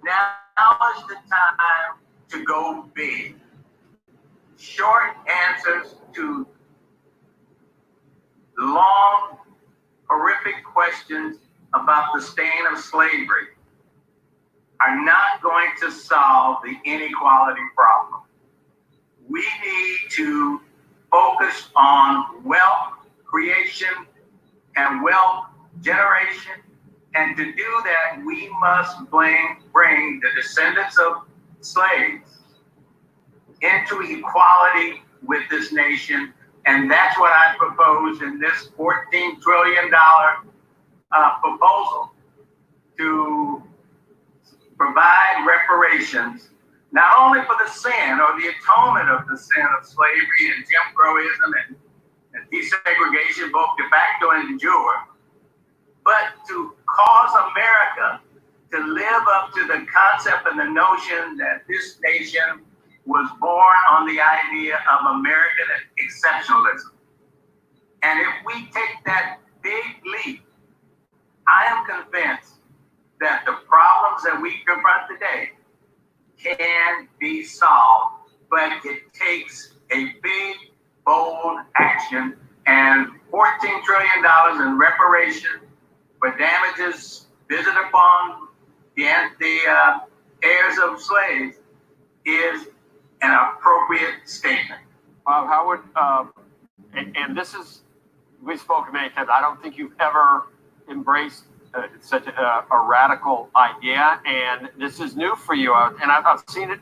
Now is the time to go big. Short answers to long, horrific questions about the stain of slavery are not going to solve the inequality problem. We need to focus on wealth creation and wealth generation. And to do that, we must bring the descendants of slaves into equality with this nation. And that's what I propose in this $14 trillion proposal, to provide reparations, not only for the sin or the atonement of the sin of slavery and Jim Crowism and desegregation, both de facto and de jure, but to cause America to live up to the concept and the notion that this nation was born on the idea of American exceptionalism. And if we take that big leap, I am convinced that the problems that we confront today can be solved, but it takes a big, bold action, and $14 trillion in reparation for damages visited upon the heirs of slaves is an appropriate statement. Howard, and this is, we've spoken many times, I don't think you've ever embraced such a radical idea, and this is new for you, and I've seen it.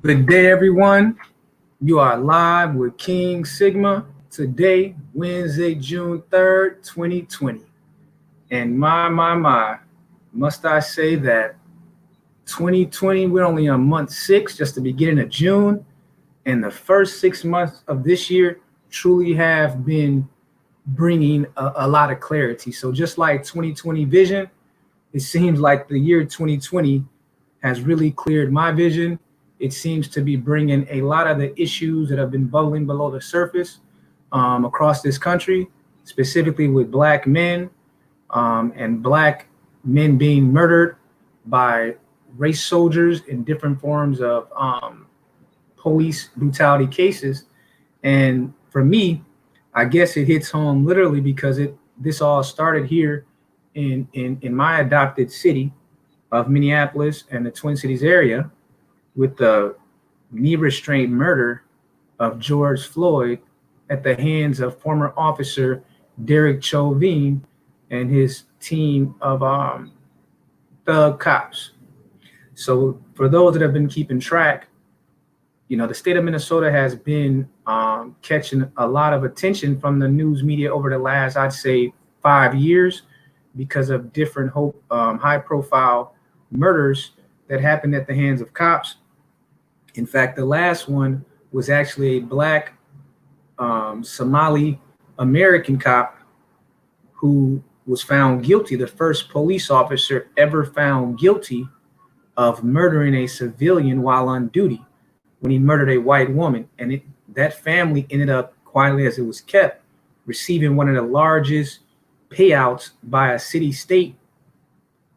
Good day, everyone. You are live with King Sigma today, Wednesday, June 3rd, 2020. And my, must I say that 2020, we're only on month 6, just the beginning of June. And the first 6 months of this year truly have been bringing a lot of clarity. So just like 2020 vision, it seems like the year 2020 has really cleared my vision. It seems to be bringing a lot of the issues that have been bubbling below the surface across this country, specifically with Black men and Black men being murdered by race soldiers in different forms of police brutality cases. And for me, I guess it hits home literally because this all started here in my adopted city of Minneapolis and the Twin Cities area with the knee restraint murder of George Floyd at the hands of former officer Derek Chauvin and his team of thug cops. So for those that have been keeping track, the state of Minnesota has been catching a lot of attention from the news media over the last, I'd say, 5 years because of different high-profile murders that happened at the hands of cops. In fact, the last one was actually a Black Somali American cop who was found guilty, the first police officer ever found guilty of murdering a civilian while on duty when he murdered a white woman. And that family ended up, quietly as it was kept, receiving one of the largest payouts by a city state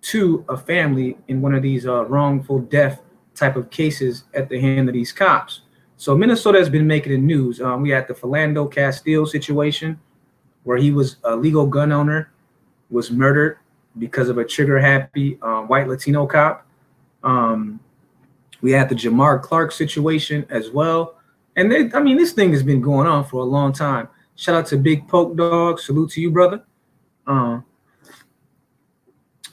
to a family in one of these wrongful death type of cases at the hand of these cops. So Minnesota has been making the news. We had the Philando Castile situation where he was a legal gun owner, was murdered because of a trigger happy white Latino cop. We had the Jamar Clark situation as well. And this thing has been going on for a long time. Shout out to Big Poke Dog. Salute to you, brother.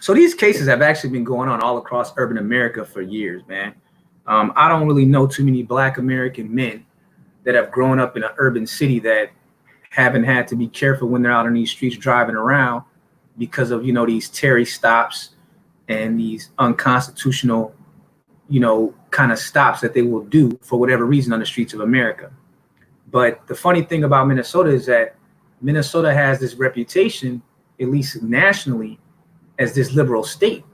So these cases have actually been going on all across urban America for years, man. I don't really know too many Black American men that have grown up in an urban city that haven't had to be careful when they're out on these streets driving around because of, these Terry stops and these unconstitutional, kind of stops that they will do for whatever reason on the streets of America. But the funny thing about Minnesota is that Minnesota has this reputation, at least nationally, as this liberal state.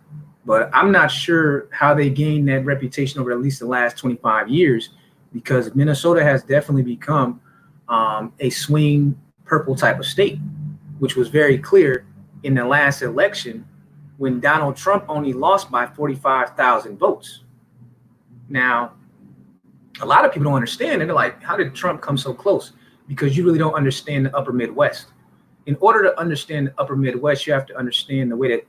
But I'm not sure how they gained that reputation over at least the last 25 years, because Minnesota has definitely become a swing purple type of state, which was very clear in the last election when Donald Trump only lost by 45,000 votes. Now, a lot of people don't understand. And they're like, how did Trump come so close? Because you really don't understand the upper Midwest. In order to understand the upper Midwest, you have to understand the way that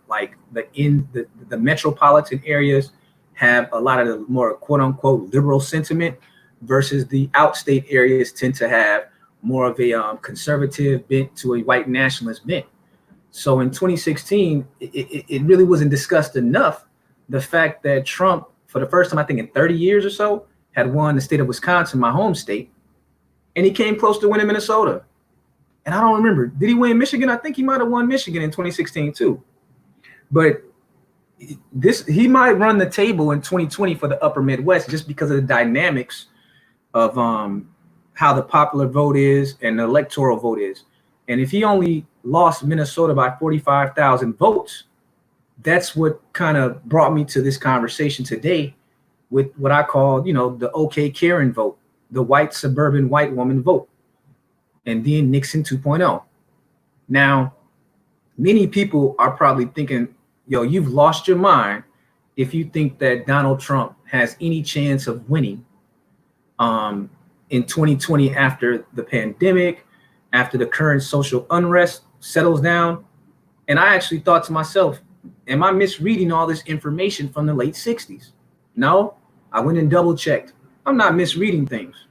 the metropolitan areas have a lot of the more quote unquote liberal sentiment versus the outstate areas tend to have more of a conservative bent to a white nationalist bent. So in 2016, it really wasn't discussed enough, the fact that Trump, for the first time, I think in 30 years or so, had won the state of Wisconsin, my home state, and he came close to winning Minnesota. And I don't remember, did he win Michigan? I think he might have won Michigan in 2016 too. But he might run the table in 2020 for the upper Midwest just because of the dynamics of how the popular vote is and the electoral vote is. And if he only lost Minnesota by 45,000 votes, that's what kind of brought me to this conversation today with what I call, the OK Karen vote, the white suburban white woman vote, and then Nixon 2.0. Now, many people are probably thinking, you've lost your mind if you think that Donald Trump has any chance of winning in 2020 after the pandemic, after the current social unrest settles down. And I actually thought to myself, am I misreading all this information from the late 60s? No, I went and double checked. I'm not misreading things.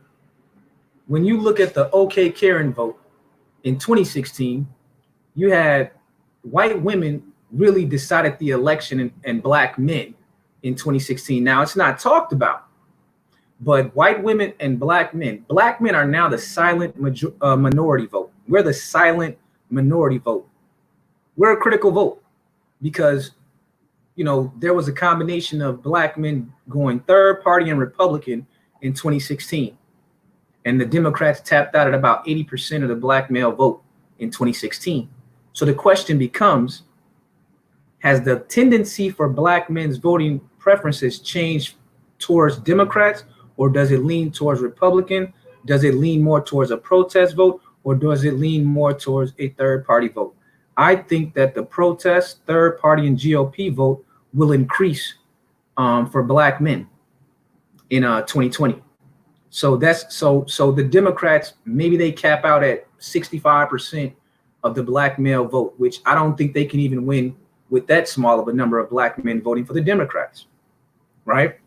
When you look at the OK Karen vote in 2016, you had white women really decided the election and Black men in 2016. Now, it's not talked about, But white women and black men are now the silent minority vote. We're the silent minority vote. We're a critical vote because, you know, there was a combination of black men going third party and Republican in 2016. And the Democrats tapped out at about 80% of the black male vote in 2016. So the question becomes, has the tendency for black men's voting preferences changed towards Democrats, or does it lean towards Republican? Does it lean more towards a protest vote, or does it lean more towards a third party vote? I think that the protest, third party, and GOP vote will increase for black men in 2020. So that's so the Democrats, maybe they cap out at 65% of the black male vote, which I don't think they can even win with that small of a number of black men voting for the Democrats, right?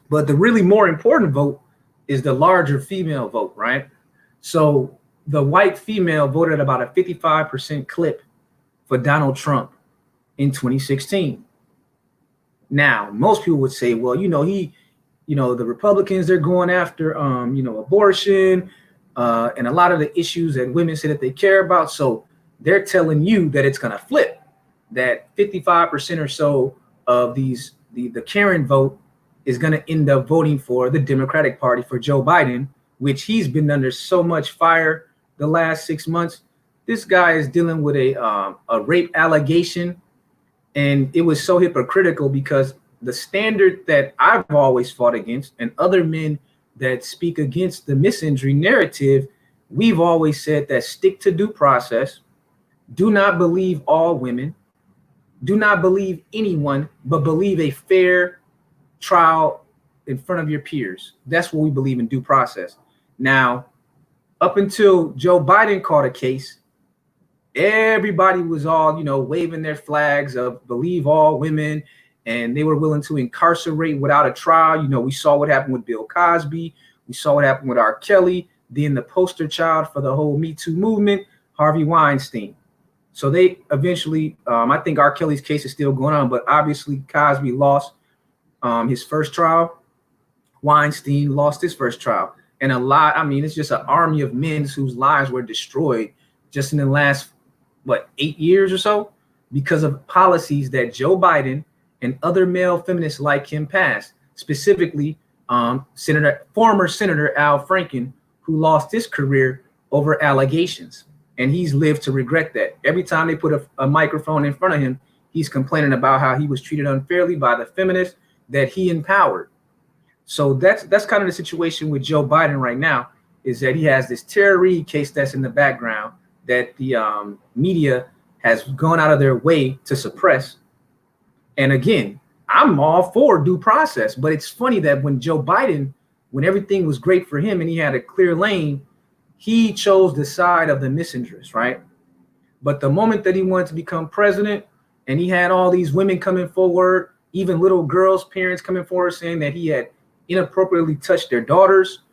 But the really more important vote is the larger female vote, right? So the white female voted about a 55% clip for Donald Trump in 2016. Now, most people would say, well, the Republicans, they're going after, abortion and a lot of the issues that women say that they care about. So they're telling you that it's going to flip, that 55% or so of the Karen vote is going to end up voting for the Democratic Party, for Joe Biden, which he's been under so much fire the last 6 months. This guy is dealing with a rape allegation, and it was so hypocritical because the standard that I've always fought against, and other men that speak against the misandry narrative, we've always said that stick to due process, do not believe all women, do not believe anyone, but believe a fair trial in front of your peers. That's what we believe in, due process. Now, up until Joe Biden caught a case, everybody was all, waving their flags of believe all women, and they were willing to incarcerate without a trial. We saw what happened with Bill Cosby. We saw what happened with R. Kelly, then the poster child for the whole Me Too movement, Harvey Weinstein. So they eventually, I think R. Kelly's case is still going on, but obviously Cosby lost his first trial. Weinstein lost his first trial. And it's just an army of men whose lives were destroyed just in the last, 8 years or so, because of policies that Joe Biden and other male feminists like him passed, specifically former Senator Al Franken, who lost his career over allegations. And he's lived to regret that. Every time they put a microphone in front of him, he's complaining about how he was treated unfairly by the feminists that he empowered. So that's kind of the situation with Joe Biden right now, is that he has this Tara Reade case that's in the background that the media has gone out of their way to suppress. And again, I'm all for due process, but it's funny that when Joe Biden, when everything was great for him and he had a clear lane, he chose the side of the misinterest, right? But the moment that he wanted to become president and he had all these women coming forward, even little girls' parents coming forward saying that he had inappropriately touched their daughters,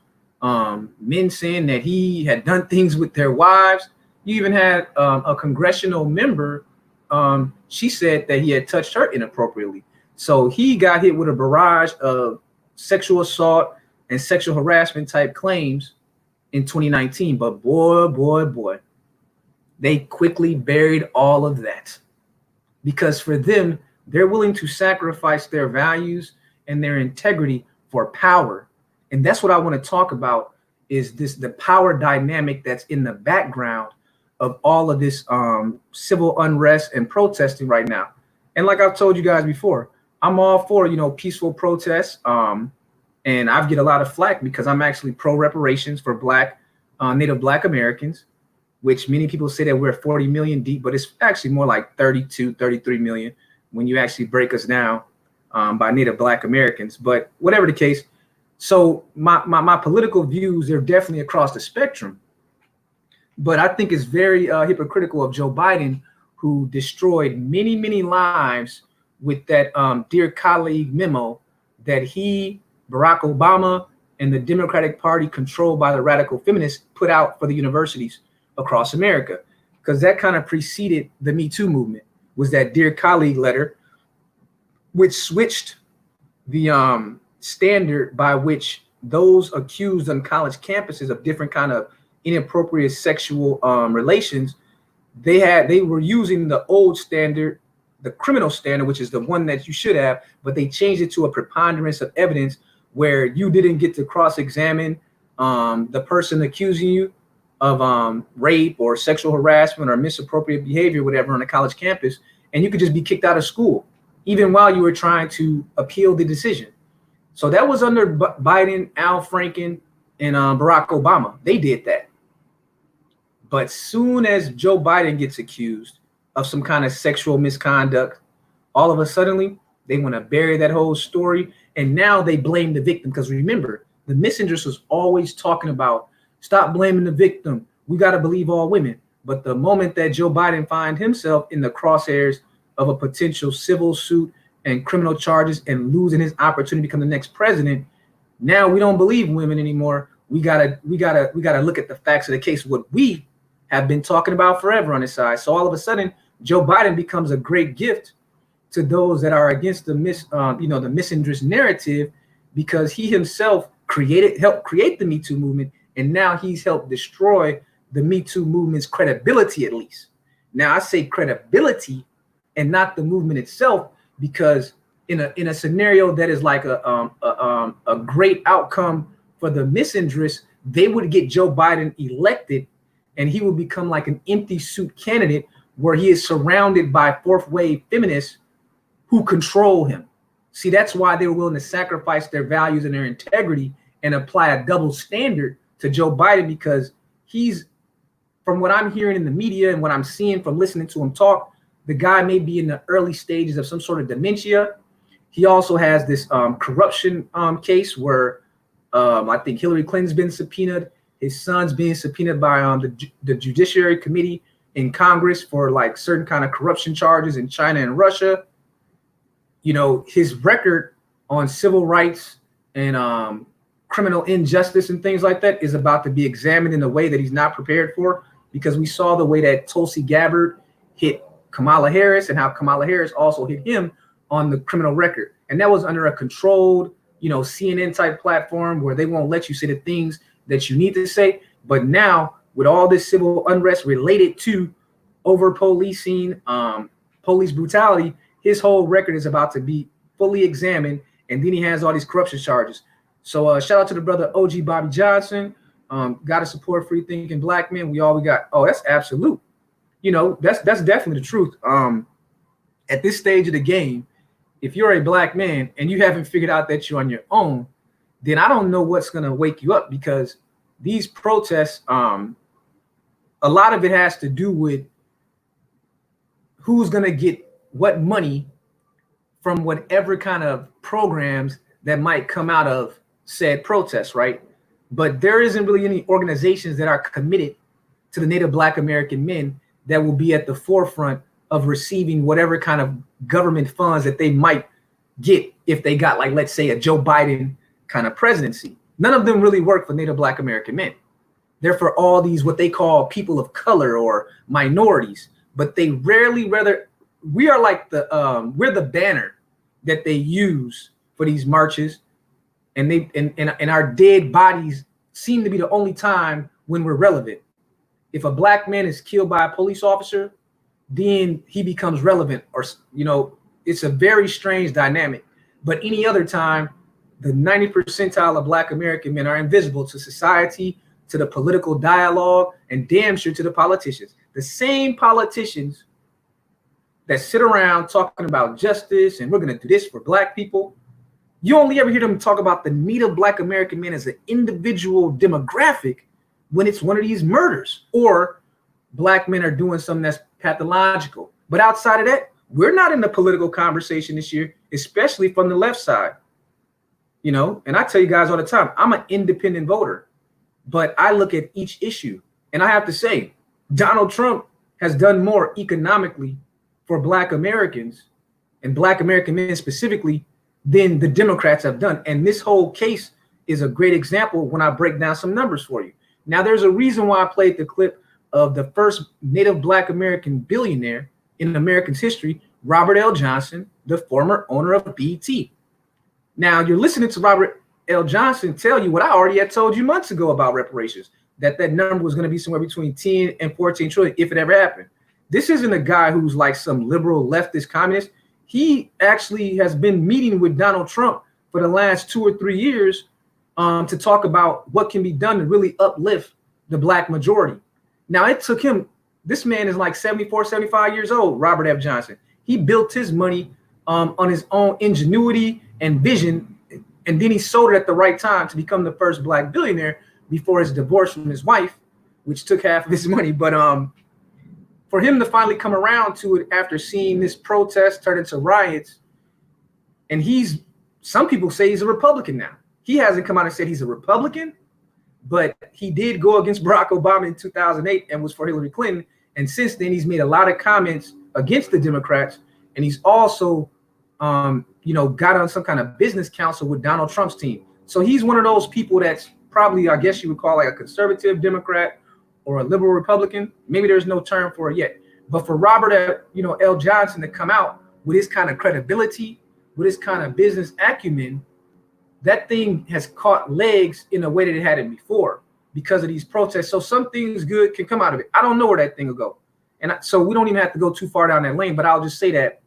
men saying that he had done things with their wives. You even had a congressional member, she said that he had touched her inappropriately. So he got hit with a barrage of sexual assault and sexual harassment type claims in 2019. But boy, they quickly buried all of that, because for them, they're willing to sacrifice their values and their integrity for power. And that's what I want to talk about, is the power dynamic that's in the background of all of this civil unrest and protesting right now. And like I've told you guys before, I'm all for, peaceful protests. And I get a lot of flack because I'm actually pro reparations for Native Black Americans, which many people say that we're 40 million deep, but it's actually more like 32, 33 million when you actually break us down by Native Black Americans. But whatever the case, so my political views, they're definitely across the spectrum. But I think it's very hypocritical of Joe Biden, who destroyed many, many lives with that Dear Colleague memo that he, Barack Obama, and the Democratic Party, controlled by the radical feminists, put out for the universities across America. Because that kind of preceded the Me Too movement, was that Dear Colleague letter, which switched the standard by which those accused on college campuses of different kind of inappropriate sexual relations, they were using the old standard, the criminal standard, which is the one that you should have, but they changed it to a preponderance of evidence where you didn't get to cross-examine the person accusing you of rape or sexual harassment or misappropriate behavior, whatever, on a college campus, and you could just be kicked out of school, even while you were trying to appeal the decision. So that was under Biden, Al Franken, and Barack Obama. They did that. But soon as Joe Biden gets accused of some kind of sexual misconduct, all of a sudden they want to bury that whole story, and now they blame the victim. Because remember, the misinterest was always talking about, stop blaming the victim. We got to believe all women. But the moment that Joe Biden finds himself in the crosshairs of a potential civil suit and criminal charges and losing his opportunity to become the next president, now we don't believe women anymore. We gotta look at the facts of the case, what we have been talking about forever on his side. So all of a sudden, Joe Biden becomes a great gift to those that are against the misinterest narrative, because he himself helped create the Me Too movement, and now he's helped destroy the Me Too movement's credibility, at least. Now I say credibility and not the movement itself, because in a scenario that is like a great outcome for the misinterest, they would get Joe Biden elected, and he would become like an empty suit candidate where he is surrounded by fourth wave feminists who control him. See, that's why they were willing to sacrifice their values and their integrity and apply a double standard to Joe Biden, because he's, from what I'm hearing in the media and what I'm seeing from listening to him talk, the guy may be in the early stages of some sort of dementia. He also has this corruption case where I think Hillary Clinton's been subpoenaed. His son's being subpoenaed by the Judiciary Committee in Congress for like certain kind of corruption charges in China and Russia. You know, his record on civil rights and criminal injustice and things like that is about to be examined in a way that he's not prepared for, because we saw the way that Tulsi Gabbard hit Kamala Harris and how Kamala Harris also hit him on the criminal record. And that was under a controlled, CNN type platform where they won't let you say the things that you need to say. But now with all this civil unrest related to over policing, police brutality, his whole record is about to be fully examined. And then he has all these corruption charges. So shout out to the brother OG Bobby Johnson. Got to support free thinking black men. We got. Oh, that's absolute. That's definitely the truth. At this stage of the game, if you're a black man and you haven't figured out that you're on your own, then I don't know what's going to wake you up, because these protests, a lot of it has to do with who's going to get what money from whatever kind of programs that might come out of said protests, right? But there isn't really any organizations that are committed to the Native Black American men that will be at the forefront of receiving whatever kind of government funds that they might get if they got, like, let's say, a Joe Biden kind of presidency. None of them really work for Native Black American men. They're for all these what they call people of color or minorities, but they rarely, we are like we're the banner that they use for these marches, and our dead bodies seem to be the only time when we're relevant. If a black man is killed by a police officer, then he becomes relevant, or it's a very strange dynamic. But any other time, the 90th percentile of Black American men are invisible to society, to the political dialogue, and damn sure to the politicians. The same politicians that sit around talking about justice and we're going to do this for black people, you only ever hear them talk about the Native Black American man as an individual demographic when it's one of these murders or black men are doing something that's pathological. But outside of that, we're not in the political conversation this year, especially from the left side. And I tell you guys all the time, I'm an independent voter, but I look at each issue, and I have to say, Donald Trump has done more economically for Black Americans and Black American men specifically than the Democrats have done. And this whole case is a great example when I break down some numbers for you. Now, there's a reason why I played the clip of the first Native Black American billionaire in America's history, Robert L. Johnson, the former owner of BET. Now, you're listening to Robert L. Johnson tell you what I already had told you months ago about reparations, that number was going to be somewhere between 10 and 14 trillion if it ever happened. This isn't a guy who's like some liberal leftist communist. He actually has been meeting with Donald Trump for the last 2 or 3 years to talk about what can be done to really uplift the black majority. Now, it took him, this man is like 74, 75 years old, Robert F. Johnson. He built his money on his own ingenuity and vision, and then he sold it at the right time to become the first black billionaire before his divorce from his wife, which took half of his money. But for him to finally come around to it after seeing this protest turn into riots, and some people say he's a Republican now. He hasn't come out and said he's a Republican, but he did go against Barack Obama in 2008 and was for Hillary Clinton. And since then, he's made a lot of comments against the Democrats. And he's also, got on some kind of business council with Donald Trump's team. So he's one of those people that's probably, I guess you would call like a conservative Democrat or a liberal Republican. Maybe there's no term for it yet. But for Robert, L. Johnson to come out with his kind of credibility, with his kind of business acumen, that thing has caught legs in a way that it hadn't before because of these protests. So some things good can come out of it. I don't know where that thing will go. And so we don't even have to go too far down that lane, but I'll just say that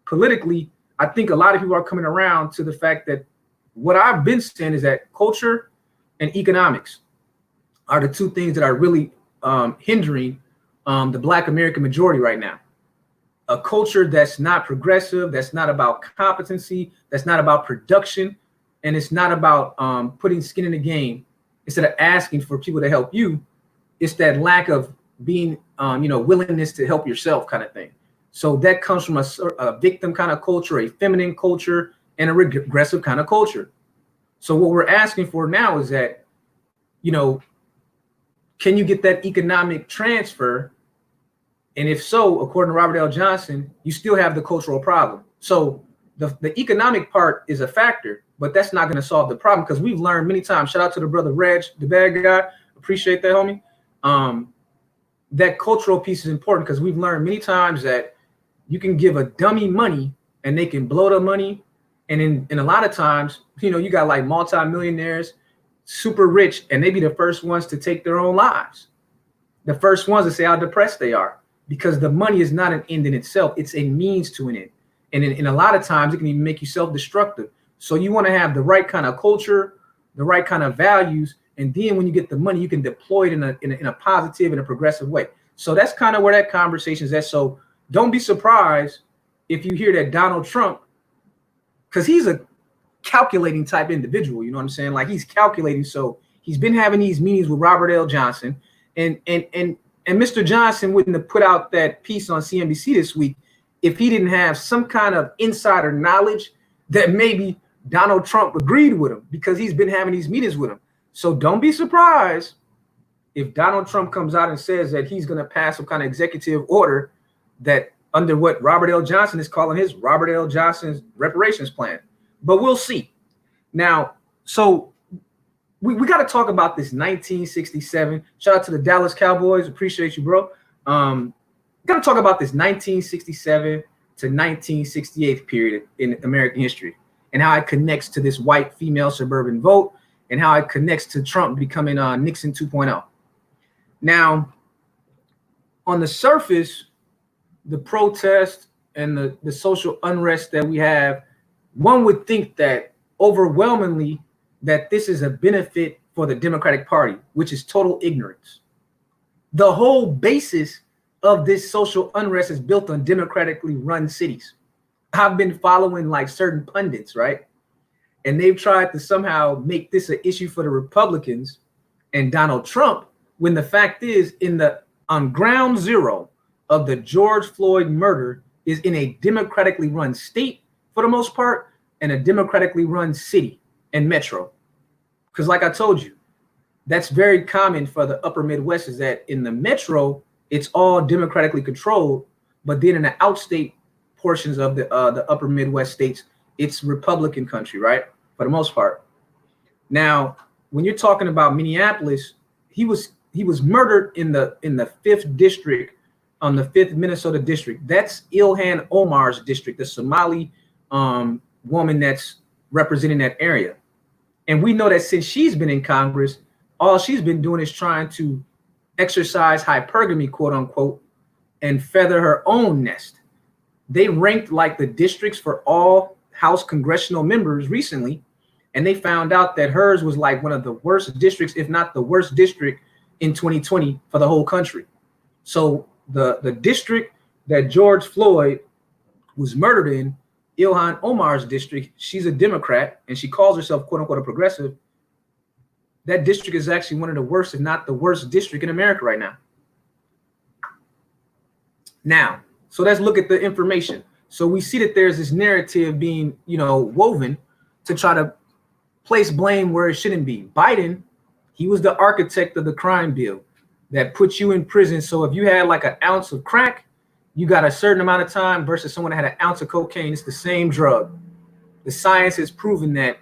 politically, I think a lot of people are coming around to the fact that what I've been saying is that culture and economics are the two things that are really hindering the Black American majority right now. A culture that's not progressive, that's not about competency, that's not about production, and it's not about putting skin in the game. Instead of asking for people to help you, it's that lack of being, willingness to help yourself kind of thing. So that comes from a victim kind of culture, a feminine culture, and a regressive kind of culture. So what we're asking for now is that, can you get that economic transfer? And if so, according to Robert L. Johnson, you still have the cultural problem. So the economic part is a factor, but that's not going to solve the problem because we've learned many times. Shout out to the brother Reg, the bad guy. Appreciate that, homie. That cultural piece is important because we've learned many times that you can give a dummy money and they can blow the money. And in a lot of times, you got like multimillionaires, super rich, and they be the first ones to take their own lives. The first ones to say how depressed they are because the money is not an end in itself. It's a means to an end. And in a lot of times, it can even make you self-destructive. So you want to have the right kind of culture, the right kind of values. And then when you get the money, you can deploy it in a positive and a progressive way. So that's kind of where that conversation is at. So don't be surprised if you hear that Donald Trump, because he's a calculating type individual, you know what I'm saying? Like he's calculating. So he's been having these meetings with Robert L. Johnson, and Mr. Johnson wouldn't have put out that piece on CNBC this week if he didn't have some kind of insider knowledge that maybe Donald Trump agreed with him because he's been having these meetings with him. So don't be surprised if Donald Trump comes out and says that he's going to pass some kind of executive order that under what Robert L. Johnson is calling his Robert L. Johnson's reparations plan. But we'll see. Now, so we got to talk about this 1967. Shout out to the Dallas Cowboys. Appreciate you, bro. Got to talk about this 1967 to 1968 period in American history and how it connects to this white female suburban vote and how it connects to Trump becoming Nixon 2.0. Now, on the surface, the protest and the social unrest that we have, one would think that overwhelmingly that this is a benefit for the Democratic Party, which is total ignorance. The whole basis of this social unrest is built on democratically run cities. I've been following like certain pundits, right? And they've tried to somehow make this an issue for the Republicans and Donald Trump, when the fact is on ground zero of the George Floyd murder is in a democratically run state for the most part and a democratically run city and metro. Because like I told you, that's very common for the upper Midwest is that in the metro, it's all democratically controlled, but then in the outstate portions of the upper Midwest states, it's Republican country, right? For the most part. Now, when you're talking about Minneapolis, he was murdered in the 5th district, on the 5th Minnesota district. That's Ilhan Omar's district, the Somali woman that's representing that area. And we know that since she's been in Congress, all she's been doing is trying to exercise hypergamy, quote unquote, and feather her own nest. They ranked like the districts for all House congressional members recently, and they found out that hers was like one of the worst districts, if not the worst district in 2020 for the whole country. So the district that George Floyd was murdered in, Ilhan Omar's district, she's a Democrat and she calls herself quote unquote a progressive. That district is actually one of the worst, if not the worst district in America right now. Now, so let's look at the information. So we see that there's this narrative being, woven to try to place blame where it shouldn't be. Biden, he was the architect of the crime bill that puts you in prison. So if you had like an ounce of crack, you got a certain amount of time versus someone that had an ounce of cocaine. It's the same drug. The science has proven that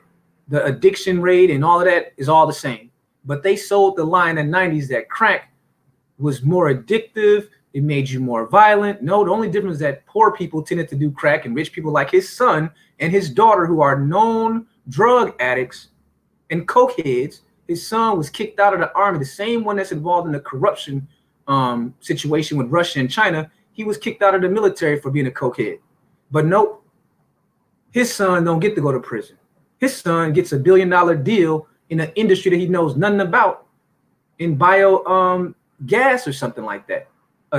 the addiction rate and all of that is all the same. But they sold the lie in the 90s that crack was more addictive. It made you more violent. No, the only difference is that poor people tended to do crack and rich people like his son and his daughter, who are known drug addicts and cokeheads. His son was kicked out of the army, the same one that's involved in the corruption situation with Russia and China. He was kicked out of the military for being a cokehead. But nope, his son don't get to go to prison. His son gets $1 billion deal in an industry that he knows nothing about, in bio gas or something like that.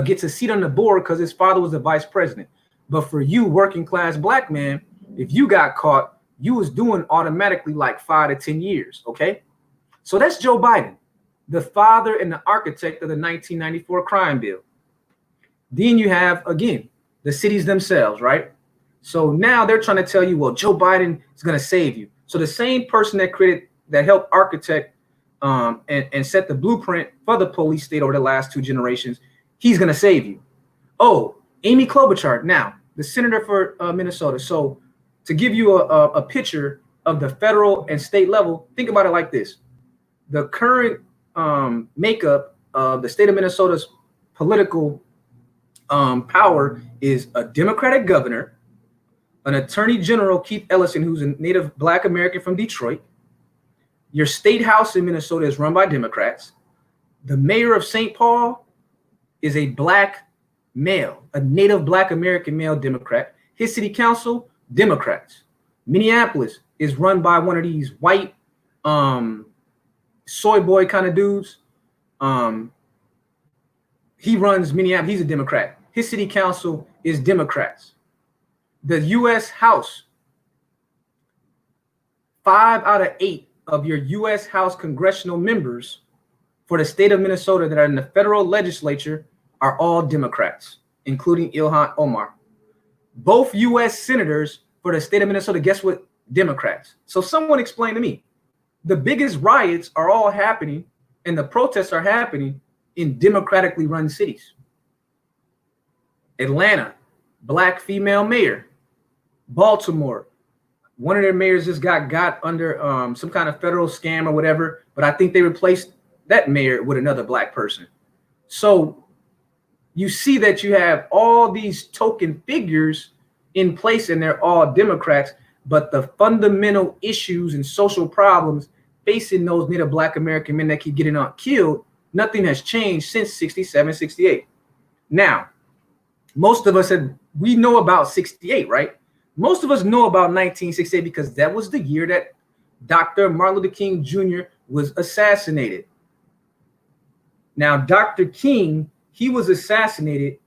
Gets a seat on the board because his father was the vice president. But for you, working class black man, if you got caught, you was doing automatically like 5 to 10 years, okay? So that's Joe Biden, the father and the architect of the 1994 crime bill. Then you have, again, the cities themselves, right? So now they're trying to tell you, well, Joe Biden is going to save you. So the same person that helped architect and set the blueprint for the police state over the last 2 generations, he's going to save you. Oh, Amy Klobuchar, now the senator for Minnesota. So to give you a picture of the federal and state level, think about it like this. The current makeup of the state of Minnesota's political power is a Democratic governor, an attorney general, Keith Ellison, who's a native black American from Detroit. Your state house in Minnesota is run by Democrats. The mayor of St. Paul is a black male, a native black American male Democrat. His city council, Democrats. Minneapolis is run by one of these white soy boy kind of dudes. He runs Minneapolis. He's a Democrat. His city council is Democrats. The U.S. House, 5 out of 8 of your U.S. House congressional members for the state of Minnesota that are in the federal legislature are all Democrats, including Ilhan Omar. Both U.S. senators for the state of Minnesota, guess what? Democrats. So someone explain to me, the biggest riots are all happening and the protests are happening in democratically run cities. Atlanta, black female mayor. Baltimore, one of their mayors just got under some kind of federal scam or whatever, but I think they replaced that mayor with another black person. So you see that you have all these token figures in place and they're all Democrats, but the fundamental issues and social problems facing those native black American men that keep getting killed, nothing has changed since 67, 68. Now, most of us we know about 68, right? Most of us know about 1968 because that was the year that Dr. Martin Luther King Jr. was assassinated. Now, Dr. King, he was assassinated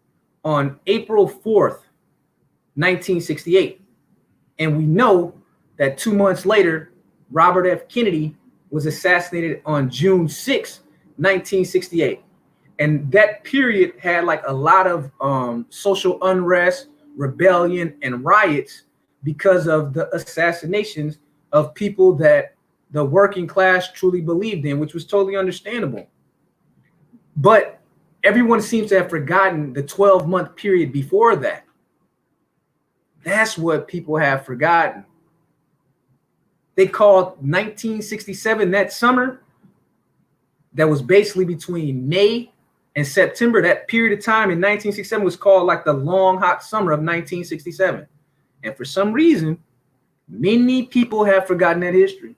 on April 4th, 1968. And we know that 2 months later, Robert F. Kennedy was assassinated on June 6, 1968. And that period had like a lot of social unrest, rebellion, and riots because of the assassinations of people that the working class truly believed in, which was totally understandable. But everyone seems to have forgotten the 12-month period before that. That's what people have forgotten. They called 1967, that summer, that was basically between May and September, that period of time in 1967 was called like the long, hot summer of 1967. And for some reason, many people have forgotten that history.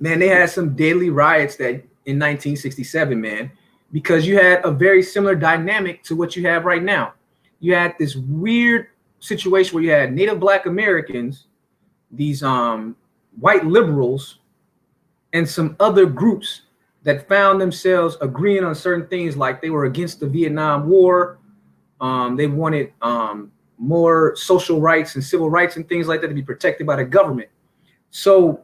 man, they had some deadly riots that in 1967, man, because you had a very similar dynamic to what you have right now. You had this weird situation where you had Native Black Americans, these white liberals, and some other groups that found themselves agreeing on certain things, like they were against the Vietnam War. They wanted more social rights and civil rights and things like that to be protected by the government. So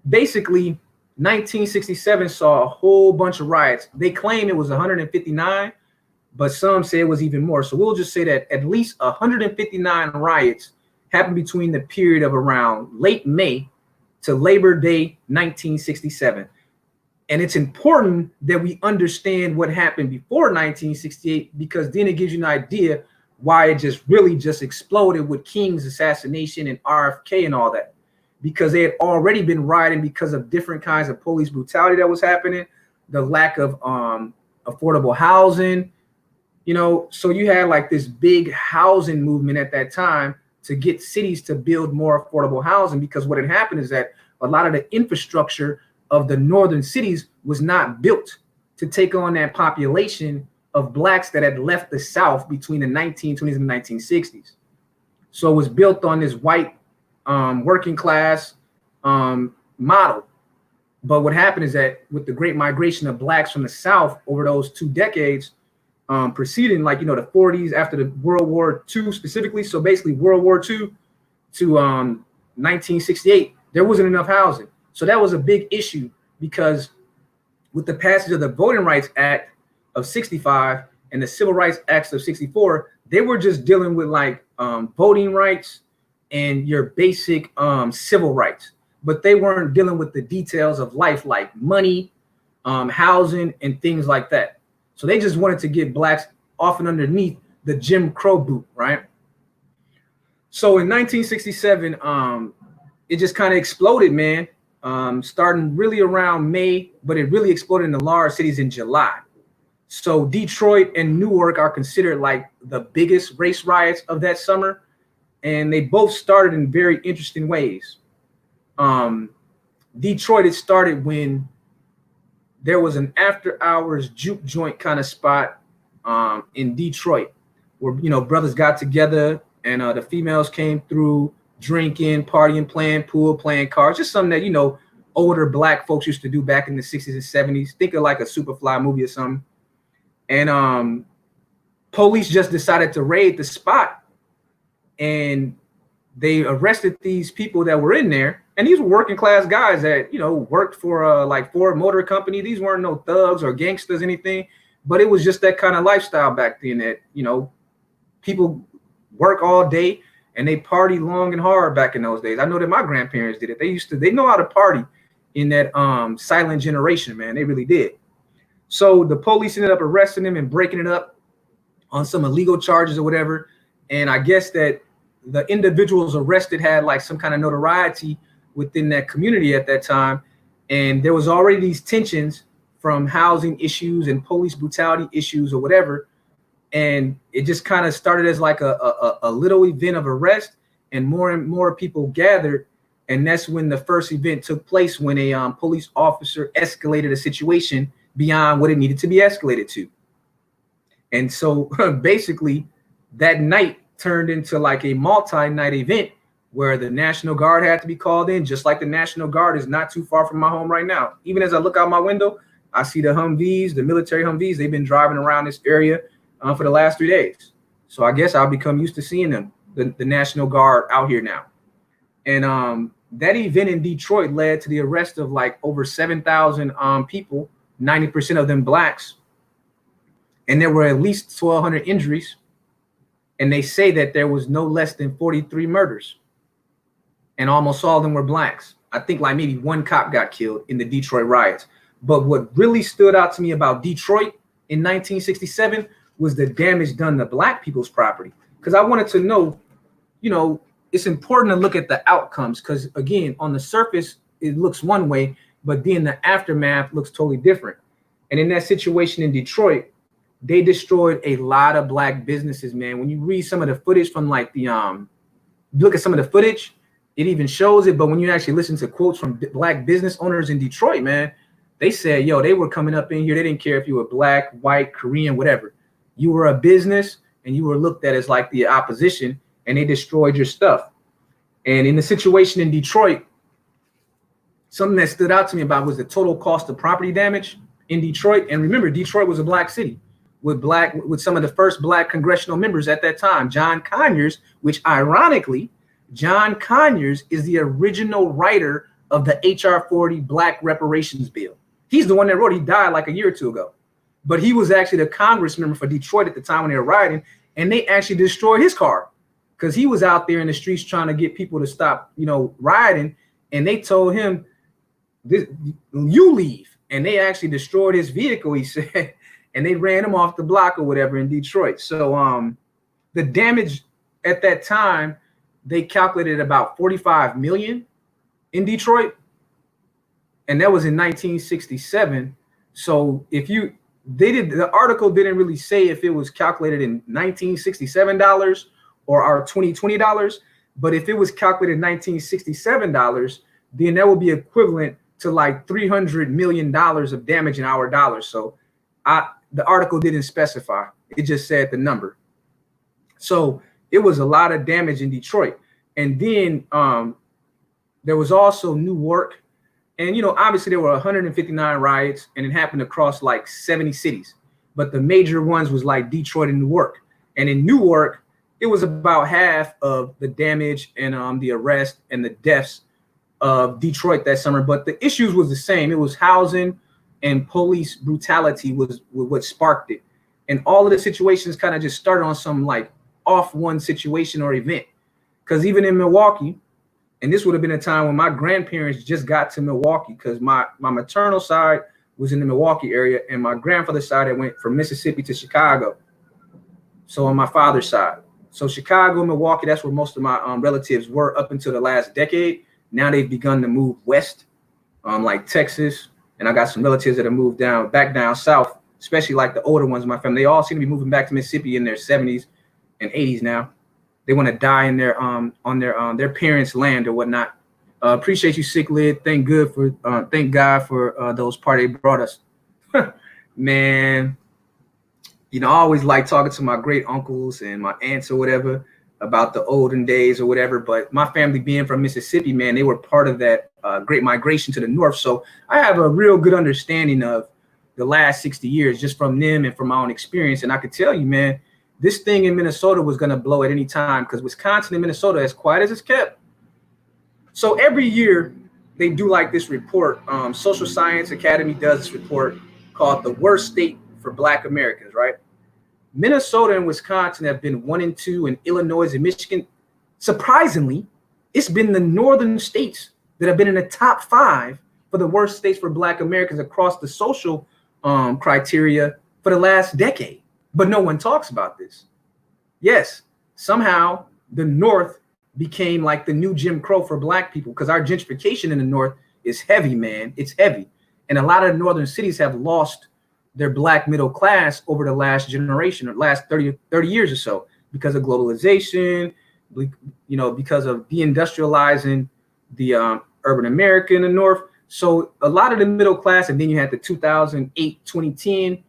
basically, 1967 saw a whole bunch of riots. They claim it was 159, but some say it was even more. So we'll just say that at least 159 riots happened between the period of around late May to Labor Day 1967. And it's important that we understand what happened before 1968, because then it gives you an idea why it just really just exploded with King's assassination and RFK and all that. Because they had already been rioting because of different kinds of police brutality that was happening, the lack of affordable housing, you know. So you had like this big housing movement at that time to get cities to build more affordable housing, because what had happened is that a lot of the infrastructure of the northern cities was not built to take on that population of blacks that had left the South between the 1920s and 1960s. So it was built on this white working class model. But what happened is that with the great migration of blacks from the South over those 2 decades preceding, like, you know, the 40s, after the World War II specifically, so basically World War II to 1968, there wasn't enough housing. So that was a big issue, because with the passage of the Voting Rights Act of 65 and the Civil Rights Acts of 64, they were just dealing with like voting rights and your basic civil rights, but they weren't dealing with the details of life, like money, housing, and things like that. So they just wanted to get blacks off and underneath the Jim Crow boot, right? So in 1967, it just kind of exploded, man. Starting really around May, but it really exploded in the large cities in July. So Detroit and Newark are considered like the biggest race riots of that summer, and they both started in very interesting ways. Detroit, it started when there was an after-hours juke joint kind of spot in Detroit, where, you know, brothers got together and the females came through, drinking, partying, playing pool, playing cards, just something that, you know, older black folks used to do back in the 60s and 70s. Think of like a Superfly movie or something. And police just decided to raid the spot, and they arrested these people that were in there. And these were working class guys that, you know, worked for like Ford Motor Company. These weren't no thugs or gangsters, anything, but it was just that kind of lifestyle back then, that, you know, people work all day and they party long and hard back in those days. I know that my grandparents did it. They know how to party in that silent generation, man. They really did. So the police ended up arresting him and breaking it up on some illegal charges or whatever. And I guess that the individuals arrested had like some kind of notoriety within that community at that time. And there was already these tensions from housing issues and police brutality issues or whatever. And it just kind of started as like a little event of arrest, and more people gathered. And that's when the first event took place, when a police officer escalated a situation beyond what it needed to be escalated to. And so basically that night turned into like a multi-night event where the National Guard had to be called in, just like the National Guard is not too far from my home right now. Even as I look out my window, I see the Humvees, the military Humvees. They've been driving around this area for the last 3 days. So I guess I'll become used to seeing them, the National Guard out here now. And that event in Detroit led to the arrest of like over 7,000 people, 90% of them blacks. And there were at least 1,200 injuries. And they say that there was no less than 43 murders. And almost all of them were blacks. I think like maybe one cop got killed in the Detroit riots. But what really stood out to me about Detroit in 1967 was the damage done to black people's property. Because I wanted to know, you know, it's important to look at the outcomes, because again, on the surface, it looks one way, but then the aftermath looks totally different. And in that situation in Detroit, they destroyed a lot of black businesses, man. When you read some of the footage from like the, look at some of the footage, It even shows it. But when you actually listen to quotes from black business owners in Detroit, man, they said, yo, they were coming up in here. They didn't care if you were black, white, Korean, whatever. You were a business and you were looked at as like the opposition, and they destroyed your stuff. And in the situation in Detroit, something that stood out to me about was the total cost of property damage in Detroit. And remember, Detroit was a black city with some of the first black congressional members at that time. John Conyers, which ironically, John Conyers is the original writer of the HR 40 Black Reparations Bill. He's the one that wrote it. He died like a year or two ago. But he was actually the Congress member for Detroit at the time when they were rioting, and they actually destroyed his car because he was out there in the streets trying to get people to stop, rioting. And they told him, you leave. And they actually destroyed his vehicle, he said, and they ran him off the block or whatever in Detroit. So the damage at that time, they calculated about 45 million in Detroit. And that was in 1967. So the article didn't really say if it was calculated in 1967 dollars or our 2020 dollars, but if it was calculated in 1967 dollars, then that would be equivalent to like $300 million of damage in our dollars. So the article didn't specify. It just said the number. So it was a lot of damage in Detroit. And then there was also Newark. And, obviously there were 159 riots, and it happened across like 70 cities. But the major ones was like Detroit and Newark. And in Newark, it was about half of the damage and the arrest and the deaths of Detroit that summer. But the issues was the same. It was housing and police brutality was what sparked it. And all of the situations kind of just started on some like off one situation or event. Because even in Milwaukee, and this would have been a time when my grandparents just got to Milwaukee, because my maternal side was in the Milwaukee area, and my grandfather's side, went from Mississippi to Chicago. So on my father's side. So Chicago, Milwaukee, that's where most of my relatives were up until the last decade. Now they've begun to move west, like Texas. And I got some relatives that have moved back down south, especially like the older ones in my family. They all seem to be moving back to Mississippi in their 70s and 80s now. They want to die in their on their parents' land or whatnot. Appreciate you, Sick Lid. Thank God for those party they brought us. Man, I always like talking to my great uncles and my aunts or whatever about the olden days or whatever. But my family being from Mississippi, man, they were part of that great migration to the north. So I have a real good understanding of the last 60 years just from them and from my own experience. And I could tell you, man, this thing in Minnesota was going to blow at any time, because Wisconsin and Minnesota, as quiet as it's kept. So every year they do like this report. Social Science Academy does this report called The Worst State for Black Americans, right? Minnesota and Wisconsin have been 1 and 2, and Illinois and Michigan. Surprisingly, it's been the northern states that have been in the top 5 for the worst states for Black Americans across the social criteria for the last decade. But no one talks about this. Yes, somehow the North became like the new Jim Crow for Black people, because our gentrification in the North is heavy, man. It's heavy. And a lot of the northern cities have lost their Black middle class over the last generation or last 30 years or so, because of globalization, because of deindustrializing the urban America in the North. So a lot of the middle class, and then you had the 2008, 2010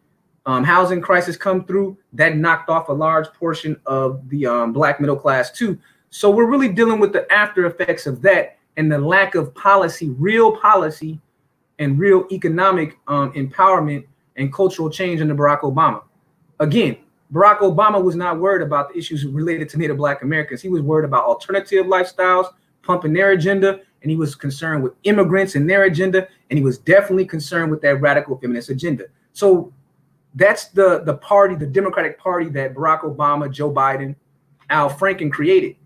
housing crisis come through, that knocked off a large portion of the Black middle class too. So we're really dealing with the after effects of that and the lack of policy, real policy and real economic empowerment and cultural change under Barack Obama. Again, Barack Obama was not worried about the issues related to Native Black Americans. He was worried about alternative lifestyles, pumping their agenda, and he was concerned with immigrants and their agenda, and he was definitely concerned with that radical feminist agenda. So that's the party, the Democratic Party that Barack Obama, Joe Biden, Al Franken created.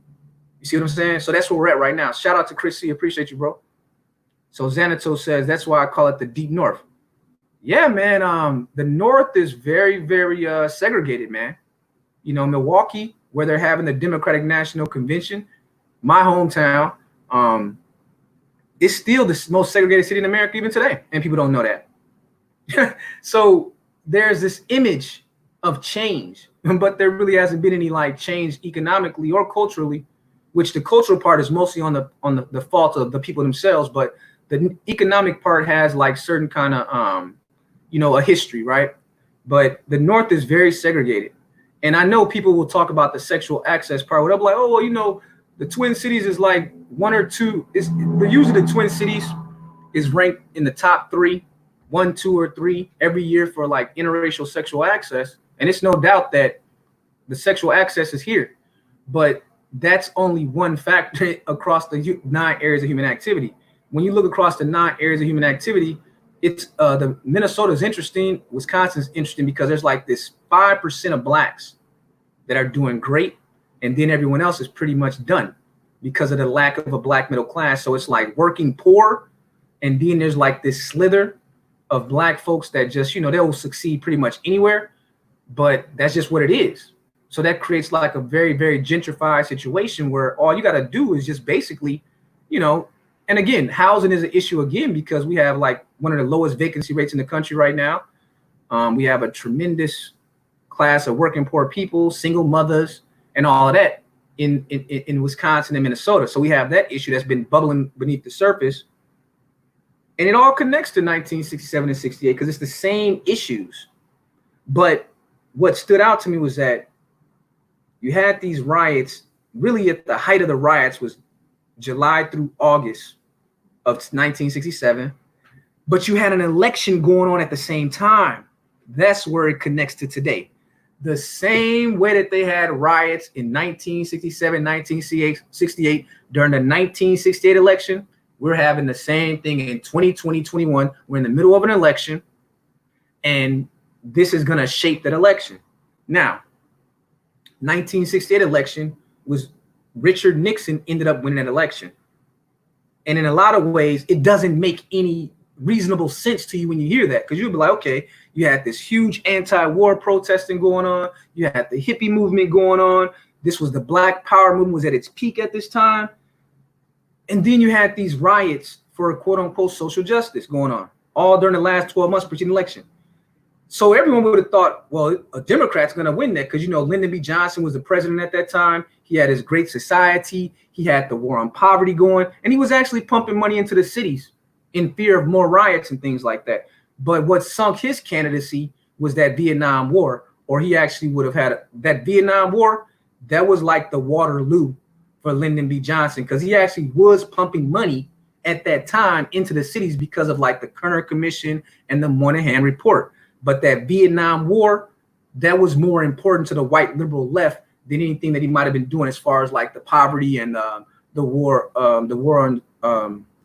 You see what I'm saying? So that's where we're at right now. Shout out to Chris C. Appreciate you, bro. So Xanato says, that's why I call it the Deep North. Yeah, man. The North is very, very segregated, man. Milwaukee, where they're having the Democratic National Convention, my hometown, is still the most segregated city in America even today. And people don't know that. So there's this image of change, but there really hasn't been any like change economically or culturally which the cultural part is mostly on the fault of the people themselves, but the economic part has like certain kind of a history, right? But the North is very segregated. And I know people will talk about the sexual access part, where they'll be like, oh, well, the Twin Cities is like one or two. Usually the Twin Cities is ranked in the top 3, 1, 2, or 3 every year for like interracial sexual access. And it's no doubt that the sexual access is here, but that's only one factor across the 9 areas of human activity. When you look across the 9 areas of human activity, it's the Minnesota's interesting, Wisconsin's interesting, because there's like this 5% of blacks that are doing great, and then everyone else is pretty much done because of the lack of a black middle class. So it's like working poor, and then there's like this slither of black folks that just, they'll succeed pretty much anywhere, but that's just what it is. So that creates like a very, very gentrified situation where all you got to do is just basically, and again, housing is an issue again, because we have like one of the lowest vacancy rates in the country right now. We have a tremendous class of working poor people, single mothers, and all of that in Wisconsin and Minnesota. So we have that issue that's been bubbling beneath the surface. And it all connects to 1967 and 68 because it's the same issues. But what stood out to me was that you had these riots. Really at the height of the riots was July through August of 1967, but you had an election going on at the same time. That's where it connects to today. The same way that they had riots in 1967, 1968 during the 1968 election, we're having the same thing in 2020, 21. We're in the middle of an election, and this is going to shape that election. Now, 1968 election was Richard Nixon ended up winning that election. And in a lot of ways, it doesn't make any reasonable sense to you when you hear that, because you'll be like, okay, you had this huge anti-war protesting going on. You had the hippie movement going on. This was the Black Power movement was at its peak at this time. And then you had these riots for quote unquote social justice going on all during the last 12 months preceding election. So everyone would have thought, well, a Democrat's going to win that because, Lyndon B. Johnson was the president at that time. He had his Great Society. He had the war on poverty going, and he was actually pumping money into the cities in fear of more riots and things like that. But what sunk his candidacy was that Vietnam War, or he actually would have had that Vietnam War. That was like the Waterloo for Lyndon B. Johnson, because he actually was pumping money at that time into the cities because of like the Kerner Commission and the Moynihan Report. But that Vietnam War, that was more important to the white liberal left than anything that he might have been doing as far as like the poverty and the war on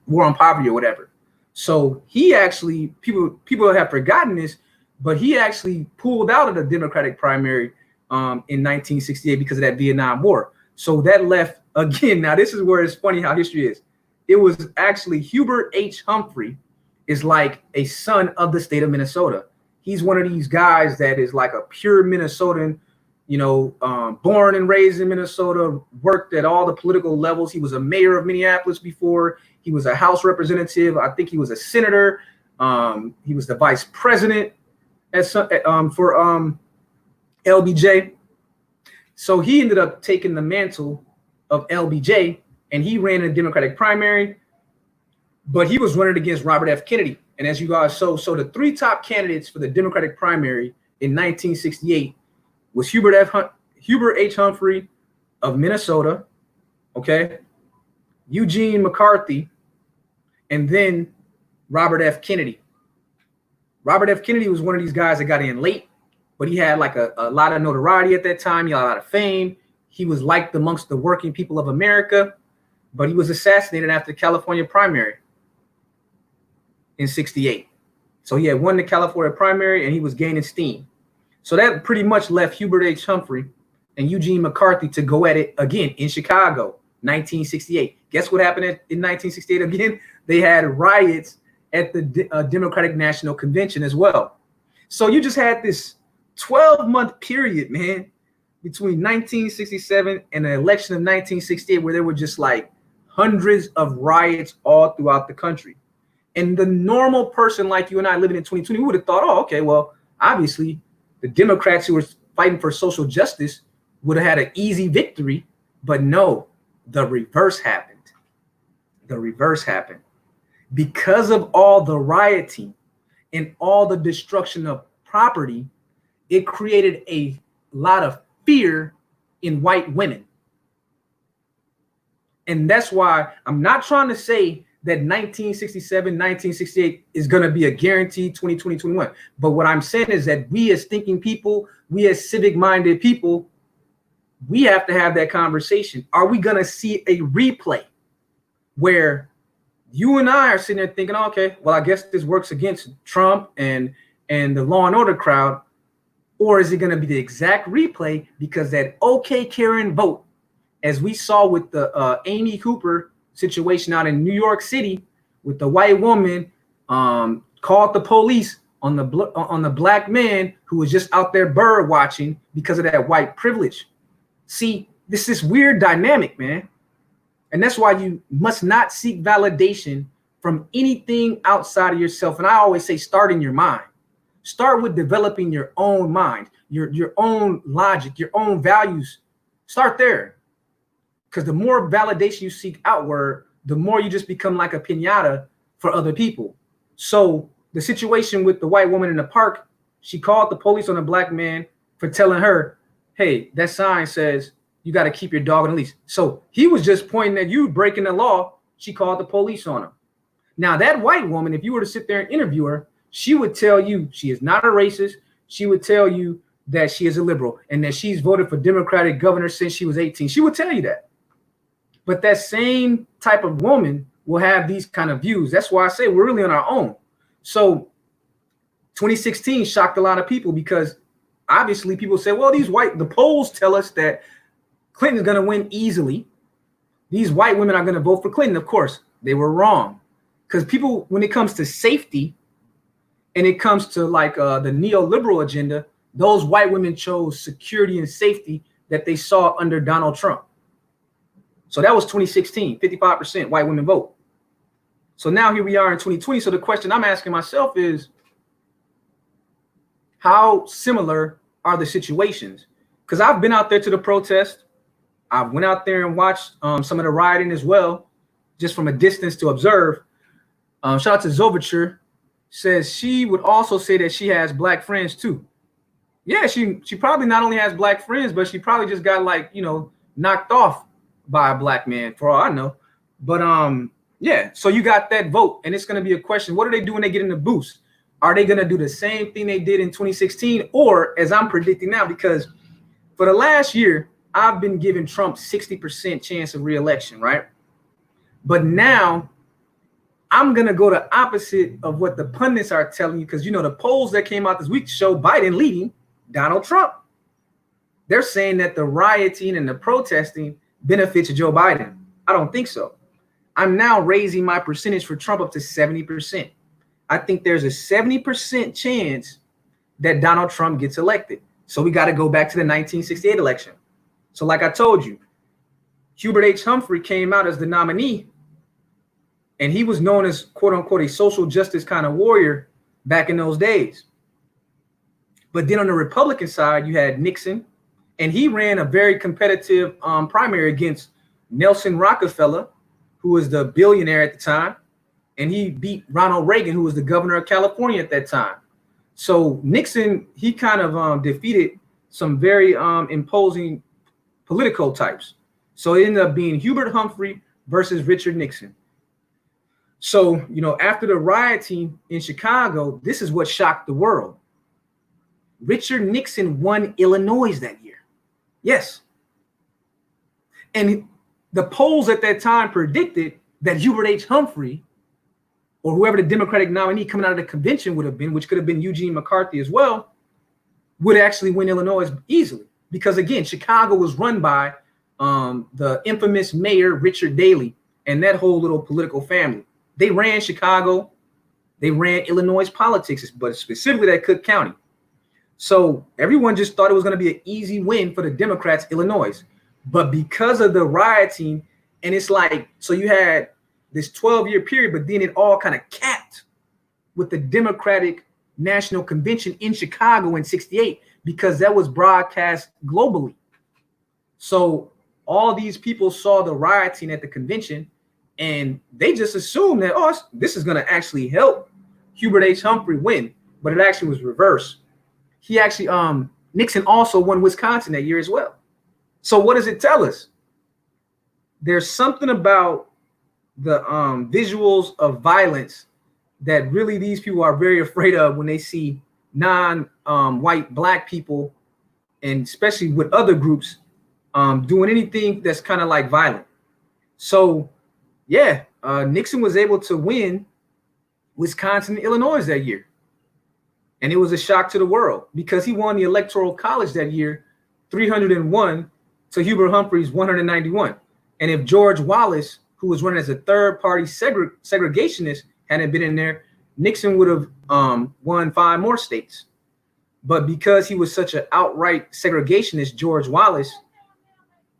poverty or whatever. So he actually, people have forgotten this, but he actually pulled out of the Democratic primary in 1968 because of that Vietnam War. So that left, again, now this is where it's funny how history is. It was actually Hubert H. Humphrey is like a son of the state of Minnesota. He's one of these guys that is like a pure Minnesotan, born and raised in Minnesota, worked at all the political levels. He was a mayor of Minneapolis before. He was a House representative. I think he was a senator. He was the vice president for LBJ. So he ended up taking the mantle of LBJ, and he ran in the Democratic primary, but he was running against Robert F. Kennedy. And as you guys so the 3 top candidates for the Democratic primary in 1968 was Hubert H. Humphrey of Minnesota, okay, Eugene McCarthy, and then Robert F. Kennedy. Robert F. Kennedy was one of these guys that got in late, but he had like a lot of notoriety at that time. He had a lot of fame. He was liked amongst the working people of America, but he was assassinated after the California primary in 68. So he had won the California primary and he was gaining steam. So that pretty much left Hubert H. Humphrey and Eugene McCarthy to go at it again in Chicago, 1968. Guess what happened in 1968 again? They had riots at the Democratic National Convention as well. So you just had this 12-month period, man, between 1967 and the election of 1968 where there were just like hundreds of riots all throughout the country. And the normal person like you and I living in 2020 would have thought, oh, okay, well, obviously the Democrats who were fighting for social justice would have had an easy victory. But no, The reverse happened. The reverse happened. Because of all the rioting and all the destruction of property, it created a lot of fear in white women. And that's why I'm not trying to say that 1967, 1968 is going to be a guaranteed 2020, 21. But what I'm saying is that we as thinking people, we as civic-minded people, we have to have that conversation. Are we going to see a replay where you and I are sitting there thinking, okay, well, I guess this works against Trump and the law and order crowd? Or is it going to be the exact replay because that OK Karen vote, as we saw with the Amy Cooper situation out in New York City, with the white woman called the police on the black man who was just out there bird watching because of that white privilege. See, this is weird dynamic, man. And that's why you must not seek validation from anything outside of yourself. And I always say, start in your mind. Start with developing your own mind, your own logic, your own values. Start there. Because the more validation you seek outward, the more you just become like a piñata for other people. So the situation with the white woman in the park, she called the police on a black man for telling her, hey, that sign says you got to keep your dog on a leash. So he was just pointing at you breaking the law. She called the police on him. Now that white woman, if you were to sit there and interview her, she would tell you she is not a racist. She would tell you that she is a liberal and that she's voted for Democratic governor since she was 18. She would tell you that. But that same type of woman will have these kind of views. That's why I say we're really on our own. So 2016 shocked a lot of people because obviously people say, well, the polls tell us that Clinton's going to win easily. These white women are going to vote for Clinton. Of course, they were wrong. Because people, when it comes to safety and it comes to like the neoliberal agenda, those white women chose security and safety that they saw under Donald Trump. So that was 2016, 55% white women vote. So now here we are in 2020. So the question I'm asking myself is, how similar are the situations? Because I've been out there to the protest. I went out there and watched some of the rioting as well, just from a distance to observe. Shout out to Zovicher, says she would also say that she has black friends too. Yeah, she probably not only has black friends, but she probably just got knocked off by a black man, for all I know. But yeah, so you got that vote, and it's going to be a question. What do they do when they get in the boost? Are they going to do the same thing they did in 2016? Or, as I'm predicting now, because for the last year, I've been giving Trump 60% chance of re-election, right? But now I'm going to go the opposite of what the pundits are telling you, because, the polls that came out this week show Biden leading Donald Trump. They're saying that the rioting and the protesting benefits Joe Biden. I don't think so. I'm now raising my percentage for Trump up to 70%. I think there's a 70% chance that Donald Trump gets elected. So we got to go back to the 1968 election. So like I told you, Hubert H. Humphrey came out as the nominee, and he was known as, quote unquote, a social justice kind of warrior back in those days. But then on the Republican side, you had Nixon, and he ran a very competitive primary against Nelson Rockefeller, who was the billionaire at the time. And he beat Ronald Reagan, who was the governor of California at that time. So Nixon, he kind of defeated some very imposing political types. So it ended up being Hubert Humphrey versus Richard Nixon. So, after the rioting in Chicago, this is what shocked the world. Richard Nixon won Illinois that year. Yes. And the polls at that time predicted that Hubert H. Humphrey, or whoever the Democratic nominee coming out of the convention would have been, which could have been Eugene McCarthy as well, would actually win Illinois easily. Because again, Chicago was run by the infamous mayor, Richard Daley, and that whole little political family. They ran Chicago. They ran Illinois politics, but specifically that Cook County. So everyone just thought it was going to be an easy win for the Democrats, Illinois. But because of the rioting, and it's like, so you had this 12-year period, but then it all kind of capped with the Democratic National Convention in Chicago in 68, because that was broadcast globally. So all these people saw the rioting at the convention, and they just assumed that, oh, this is going to actually help Hubert H. Humphrey win, but it actually was reversed. He actually, Nixon also won Wisconsin that year as well. So what does it tell us? There's something about the visuals of violence that really these people are very afraid of when they see non-white black people, and especially with other groups, doing anything that's kind of like violent. So yeah, Nixon was able to win Wisconsin and Illinois that year. And it was a shock to the world because he won the electoral college that year, 301 to Hubert Humphrey's 191. And if George Wallace, who was running as a third party segregationist, hadn't been in there, Nixon would have won 5 more states. But because he was such an outright segregationist, George Wallace,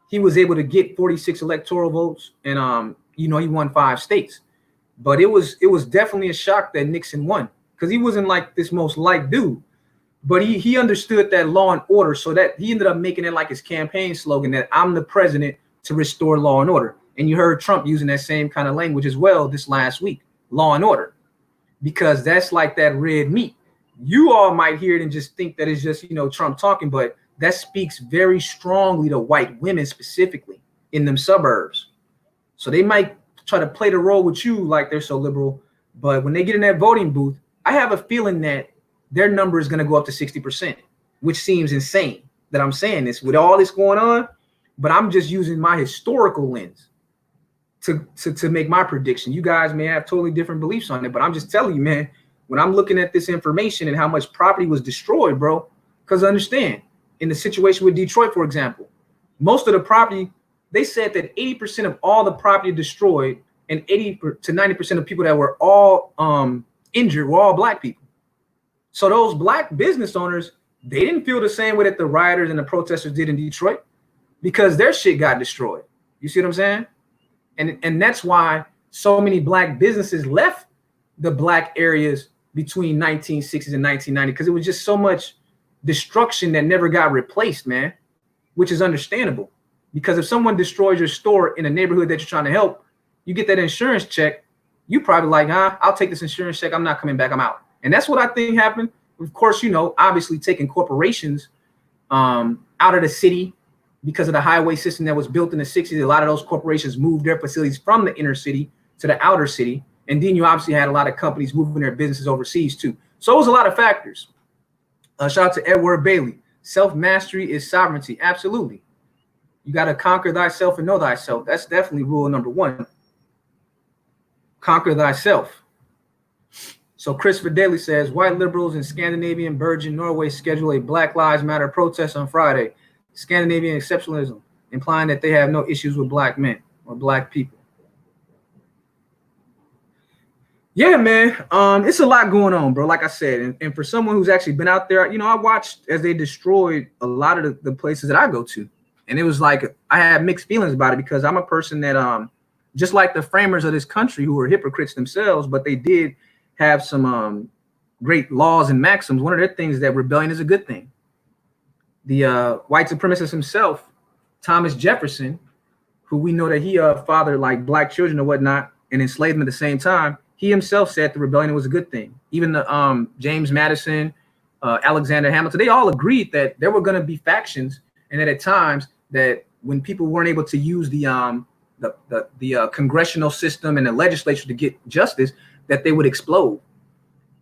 he was able to get 46 electoral votes, and he won 5 states. But it was definitely a shock that Nixon won, because he wasn't like this most liked dude, but he understood that law and order, so that he ended up making it like his campaign slogan that I'm the president to restore law and order. And you heard Trump using that same kind of language as well this last week, law and order, because that's like that red meat. You all might hear it and just think that it's just, Trump talking, but that speaks very strongly to white women specifically in them suburbs. So they might try to play the role with you like they're so liberal, but when they get in that voting booth, I have a feeling that their number is going to go up to 60%, which seems insane that I'm saying this with all this going on, but I'm just using my historical lens to make my prediction. You guys may have totally different beliefs on it, but I'm just telling you, man, when I'm looking at this information and how much property was destroyed, bro, because understand, in the situation with Detroit, for example, most of the property, they said that 80% of all the property destroyed and 80 to 90% of people that were all injured were all black people. So those black business owners, they didn't feel the same way that the rioters and the protesters did in Detroit, because their shit got destroyed. You see what I'm saying? And that's why so many black businesses left the black areas between 1960s and 1990, because it was just so much destruction that never got replaced, man, which is understandable. Because if someone destroys your store in a neighborhood that you're trying to help, you get that insurance check, you probably like, I'll take this insurance check, I'm not coming back, I'm out. And that's what I think happened. Of course, obviously taking corporations out of the city because of the highway system that was built in the 60s. A lot of those corporations moved their facilities from the inner city to the outer city. And then you obviously had a lot of companies moving their businesses overseas too. So it was a lot of factors. Shout out to Edward Bailey. Self-mastery is sovereignty. Absolutely. You got to conquer thyself and know thyself. That's definitely rule number 1. Conquer thyself. So Christopher Daly says, white liberals in Scandinavian, Bergen, Norway schedule a Black Lives Matter protest on Friday. Scandinavian exceptionalism, implying that they have no issues with black men or black people. Yeah, man. It's a lot going on, bro. Like I said, and for someone who's actually been out there, I watched as they destroyed a lot of the places that I go to. And it was like, I had mixed feelings about it, because I'm a person that, just like the framers of this country who were hypocrites themselves, but they did have some great laws and maxims. One of their things is that rebellion is a good thing. The white supremacist himself, Thomas Jefferson, who we know that he fathered like black children or whatnot and enslaved them at the same time, he himself said the rebellion was a good thing. Even the James Madison, Alexander Hamilton, they all agreed that there were going to be factions, and that at times that when people weren't able to use the congressional system and the legislature to get justice, that they would explode.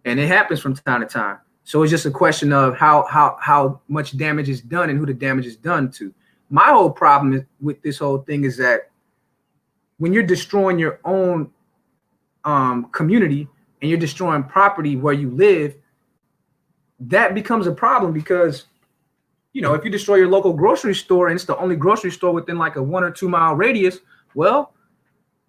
And it happens from time to time. So it's just a question of how much damage is done and who the damage is done to. My whole problem with this whole thing is that when you're destroying your own community and you're destroying property where you live, that becomes a problem, because if you destroy your local grocery store and it's the only grocery store within like a 1 or 2 mile radius, well,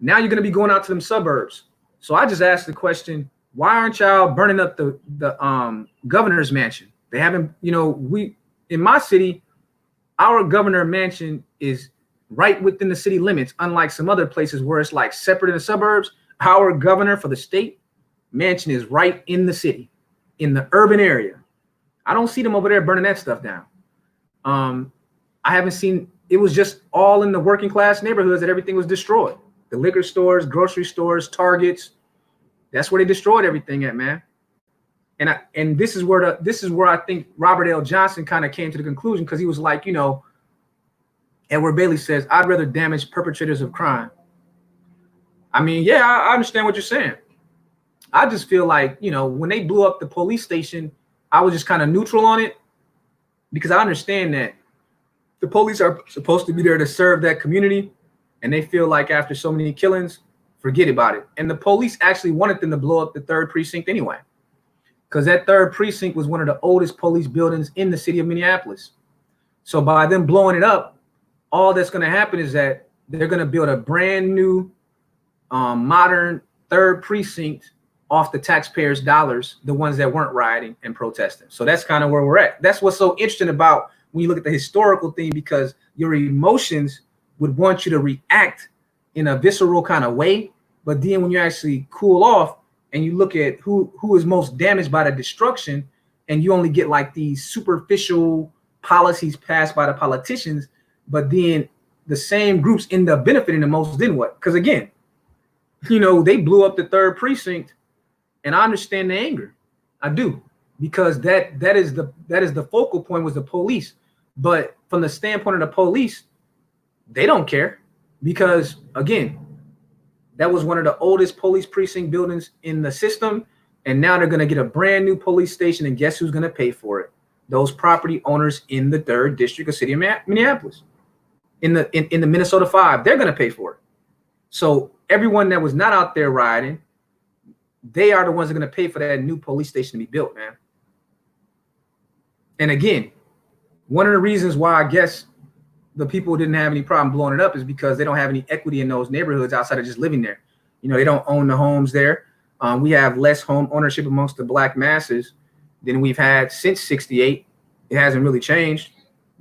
now you're going to be going out to them suburbs. So I just asked the question, why aren't y'all burning up the governor's mansion? They haven't, we in my city, our governor mansion is right within the city limits, unlike some other places where it's like separate in the suburbs. Our governor for the state mansion is right in the city, in the urban area. I don't see them over there burning that stuff down. I haven't seen, it was just all in the working class neighborhoods that everything was destroyed. The liquor stores, grocery stores, Targets. That's where they destroyed everything at, man. And this is where I think Robert L. Johnson kind of came to the conclusion, because he was like, you know, Edward Bailey says, I'd rather damage perpetrators of crime. I mean, yeah, I understand what you're saying. I just feel like, you know, when they blew up the police station, I was just kind of neutral on it, because I understand that the police are supposed to be there to serve that community. And they feel like after so many killings, forget about it. And the police actually wanted them to blow up the 3rd precinct anyway, because that 3rd precinct was one of the oldest police buildings in the city of Minneapolis. So by them blowing it up, all that's going to happen is that they're going to build a brand new modern 3rd precinct off the taxpayers' dollars, the ones that weren't rioting and protesting. So that's kind of where we're at. That's what's so interesting about when you look at the historical thing, because your emotions would want you to react in a visceral kind of way. But then when you actually cool off and you look at who is most damaged by the destruction, and you only get like these superficial policies passed by the politicians, but then the same groups end up benefiting the most, then what? Because again, you know, they blew up the 3rd precinct, and I understand the anger. I do, because that is the focal point, was the police. But from the standpoint of the police, they don't care, because again, that was one of the oldest police precinct buildings in the system, and now they're going to get a brand new police station, and guess who's going to pay for it? Those property owners in the 3rd district of city of Minneapolis, in the Minnesota 5, they're going to pay for it. So everyone that was not out there rioting, they are the ones that are going to pay for that new police station to be built, man. And again, one of the reasons why I guess the people didn't have any problem blowing it up is because they don't have any equity in those neighborhoods outside of just living there. You know, they don't own the homes there. We have less home ownership amongst the black masses than we've had since '68. It hasn't really changed.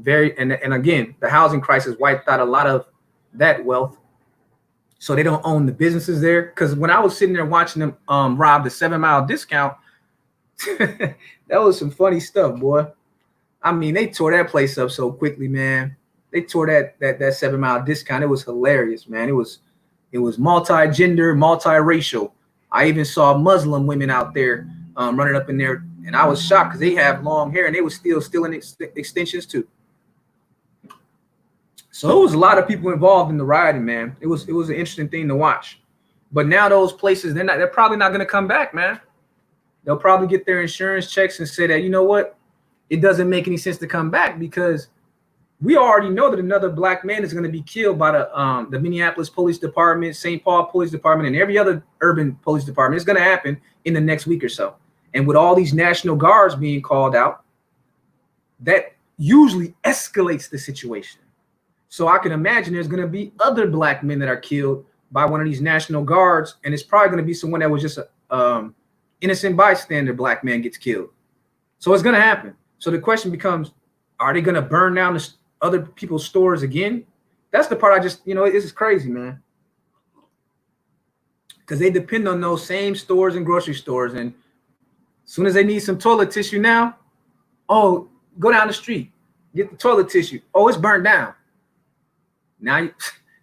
And again, the housing crisis wiped out a lot of that wealth. So they don't own the businesses there. Because when I was sitting there watching them rob the 7 Mile discount, that was some funny stuff, boy. I mean, they tore that place up so quickly, man. They tore that 7 Mile discount. It was hilarious, man. It was multi-gender, multi-racial. I even saw Muslim women out there running up in there, and I was shocked because they have long hair and they were still stealing extensions too. So it was a lot of people involved in the rioting, man. It was an interesting thing to watch. But now those places, they're probably not going to come back, man. They'll probably get their insurance checks and say that, you know what, it doesn't make any sense to come back, because we already know that another black man is going to be killed by the Minneapolis Police Department, St. Paul Police Department, and every other urban police department. It's going to happen in the next week or so. And with all these National Guards being called out, that usually escalates the situation. So I can imagine there's going to be other black men that are killed by one of these National Guards, and it's probably going to be someone that was just a innocent bystander black man gets killed. So it's going to happen. So the question becomes, are they going to burn down the other people's stores again? That's the part I just, this is crazy, man. Because they depend on those same stores and grocery stores. And as soon as they need some toilet tissue now, oh, go down the street, get the toilet tissue. Oh, it's burned down. Now,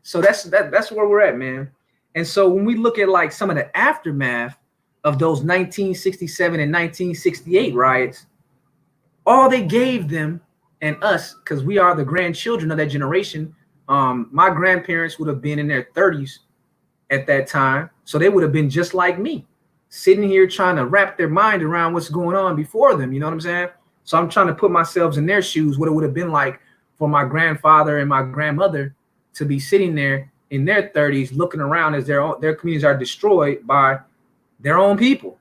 so that's where we're at, man. And so when we look at like some of the aftermath of those 1967 and 1968 riots, all they gave them and us, because we are the grandchildren of that generation. My grandparents would have been in their 30s at that time. So they would have been just like me, sitting here trying to wrap their mind around what's going on before them. You know what I'm saying? So I'm trying to put myself in their shoes, what it would have been like for my grandfather and my grandmother to be sitting there in their 30s, looking around as their communities are destroyed by their own people.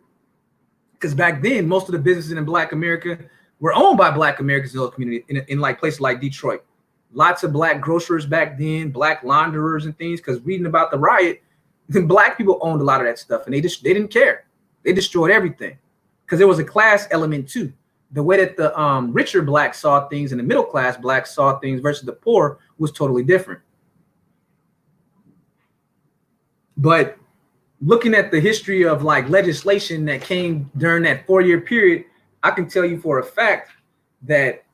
Because back then, most of the businesses in Black America were owned by Black Americans in those communities, in like places like Detroit. Lots of Black grocers back then, Black launderers and things. Because reading about the riot, then Black people owned a lot of that stuff, and they didn't care. They destroyed everything because there was a class element too. The way that the richer Blacks saw things and the middle class Blacks saw things versus the poor was totally different. But looking at the history of like legislation that came during that 4-year period, I can tell you for a fact that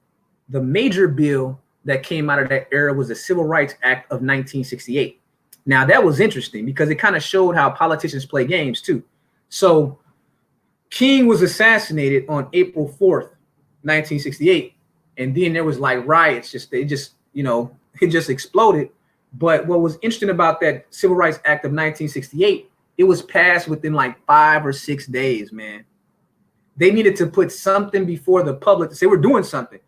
the major bill that came out of that era was the Civil Rights Act of 1968. Now that was interesting because it kind of showed how politicians play games too. So King was assassinated on April 4th, 1968. And then there was like riots, it just exploded. But what was interesting about that Civil Rights Act of 1968, it was passed within like 5 or 6 days, man. They needed to put something before the public to say we're doing something.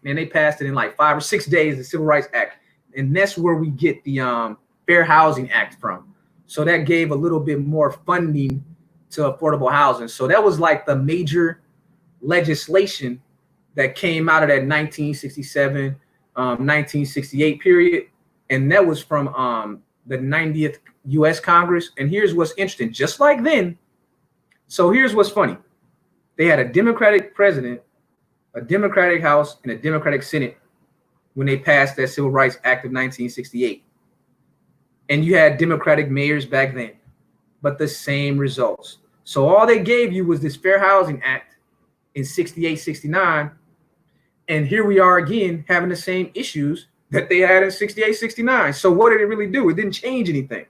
Man, they passed it in like 5 or 6 days, the Civil Rights Act. And that's where we get the Fair Housing Act from. So that gave a little bit more funding to affordable housing. So that was like the major legislation that came out of that 1967, 1968 period. And that was from the 90th U.S. Congress. And here's what's interesting. Just like then, so here's what's funny. They had a Democratic president, a Democratic House, and a Democratic Senate when they passed that Civil Rights Act of 1968. And you had Democratic mayors back then, but the same results. So all they gave you was this Fair Housing Act in 68, 69. And here we are again having the same issues that they had in 68, 69. So what did it really do? It didn't change anything.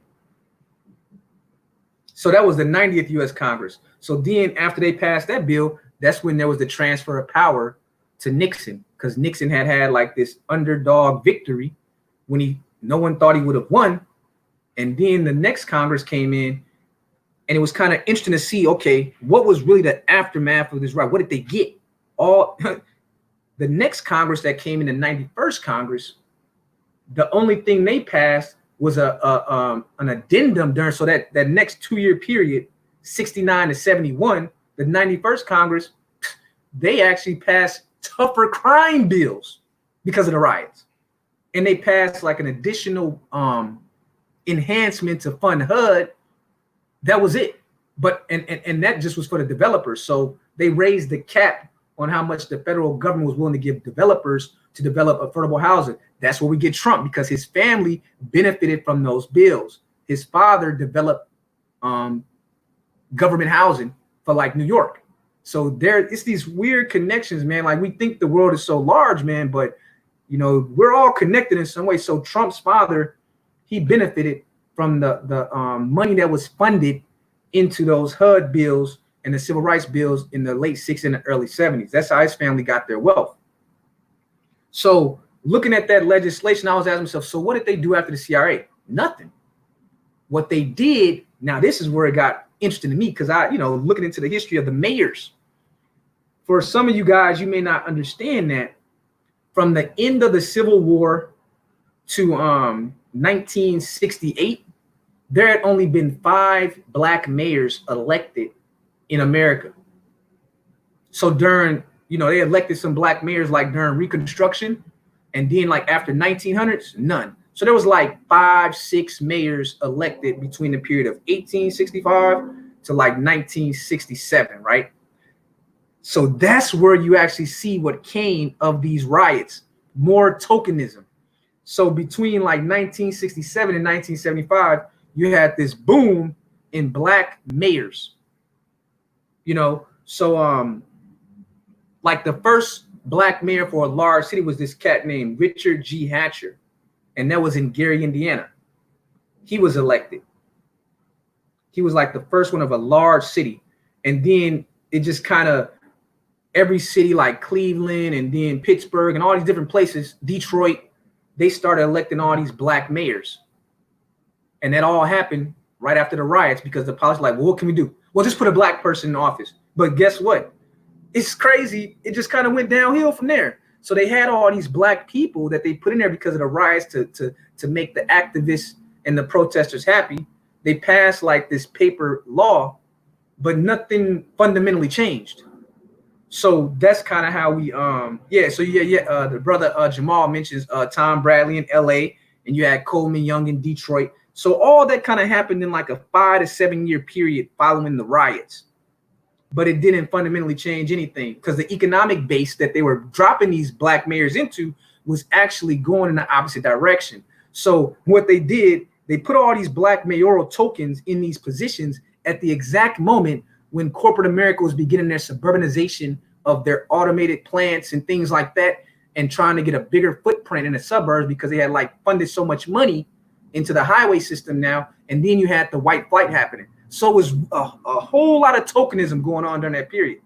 So that was the 90th U.S. Congress. So then after they passed that bill, that's when there was the transfer of power to Nixon, because Nixon had like this underdog victory when no one thought he would have won. And then the next Congress came in, and it was kind of interesting to see, okay, what was really the aftermath of this riot? What did they get? The next Congress that came in, the 91st Congress, the only thing they passed was an addendum during, so that next 2-year period, 69 to 71, the 91st Congress, they actually passed tougher crime bills because of the riots. And they passed like an additional enhancement to fund HUD. That was it. But and that just was for the developers. So they raised the cap on how much the federal government was willing to give developers to develop affordable housing. That's where we get Trump, because his family benefited from those bills. His father developed government housing for like New York. So it's these weird connections, man. Like, we think the world is so large, man, but we're all connected in some way. So Trump's father, he benefited from the money that was funded into those HUD bills and the civil rights bills in the late 60s and the early 70s. That's how his family got their wealth. So looking at that legislation, I was asking myself, so what did they do after the CRA? Nothing. What they did, now this is where it got interesting to me, because looking into the history of the mayors. For some of you guys, you may not understand that from the end of the Civil War to 1968, there had only been 5 black mayors elected in America. So during, they elected some black mayors like during Reconstruction, and then like after 1900s, none. So there was like 5, 6 mayors elected between the period of 1865 to like 1967, right? So that's where you actually see what came of these riots, more tokenism. So between like 1967 and 1975, you had this boom in black mayors. So like the first black mayor for a large city was this cat named Richard G. Hatcher, and that was in Gary, Indiana. He was elected. He was like the first one of a large city. And then it just kind of, every city like Cleveland and then Pittsburgh and all these different places, Detroit, they started electing all these black mayors. And that all happened right after the riots, because the politics like, well, what can we do? Well, just put a black person in office. But guess what? It's crazy. It just kind of went downhill from there. So they had all these black people that they put in there because of the riots to make the activists and the protesters happy. They passed like this paper law, but nothing fundamentally changed. So that's kind of how we the brother Jamal mentions Tom Bradley in LA, and you had Coleman Young in Detroit. So all that kind of happened in like a 5 to 7 year period following the riots. But it didn't fundamentally change anything, because the economic base that they were dropping these black mayors into was actually going in the opposite direction. So what they did, they put all these black mayoral tokens in these positions at the exact moment when corporate America was beginning their suburbanization of their automated plants and things like that. and trying to get a bigger footprint in the suburbs because they had like funded so much money into the highway system now. And then you had the white flight happening. So it was a whole lot of tokenism going on during that period.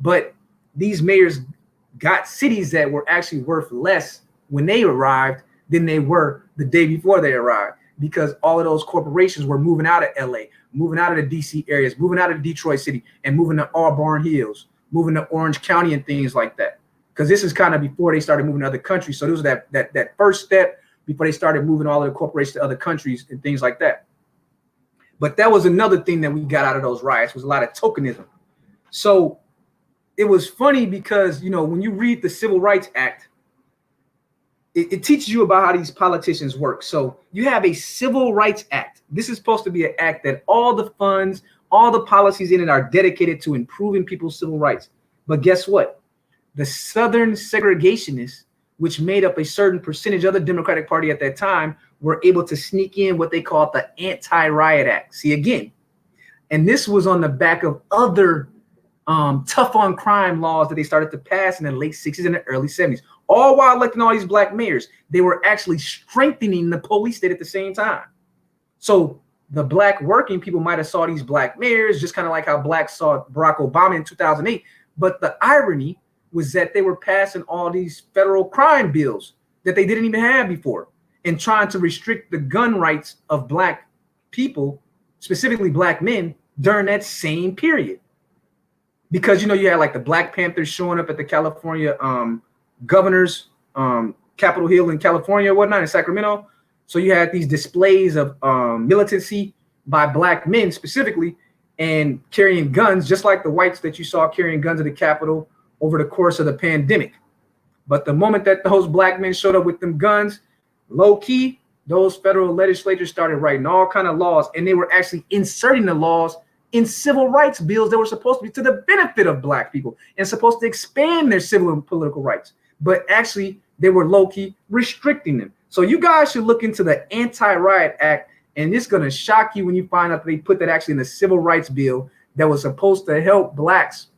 But these mayors got cities that were actually worth less when they arrived than they were the day before they arrived, because all of those corporations were moving out of LA, moving out of the DC areas, moving out of Detroit City, and moving to Auburn Hills, moving to Orange County and things like that. Because this is kind of before they started moving to other countries. So this was that first step before they started moving all of the corporations to other countries and things like that. But that was another thing that we got out of those riots, was a lot of tokenism. So it was funny because, you know, when you read the Civil Rights Act, it teaches you about how these politicians work. So you have a Civil Rights Act. This is supposed to be an act that all the funds, all the policies in it are dedicated to improving people's civil rights. But guess what? The Southern segregationists, which made up a certain percentage of the Democratic Party at that time, were able to sneak in what they called the Anti-Riot Act. See, again, and this was on the back of other tough on crime laws that they started to pass in the late 60s and the early 70s. All while electing all these black mayors, they were actually strengthening the police state at the same time. So the black working people might have saw these black mayors just kind of like how blacks saw Barack Obama in 2008. But the irony was that they were passing all these federal crime bills that they didn't even have before, and trying to restrict the gun rights of black people, specifically black men, during that same period. Because, you know, you had like the Black Panthers showing up at the California governor's Capitol Hill in California or whatnot, in Sacramento. So you had these displays of militancy by black men specifically, and carrying guns, just like the whites that you saw carrying guns at the Capitol over the course of the pandemic. But the moment that those black men showed up with them guns, low key, those federal legislatures started writing all kind of laws, and they were actually inserting the laws in civil rights bills that were supposed to be to the benefit of black people and supposed to expand their civil and political rights. But actually, they were low-key restricting them. So you guys should look into the Anti-Riot Act, and it's going to shock you when you find out that they put that actually in the civil rights bill that was supposed to help blacks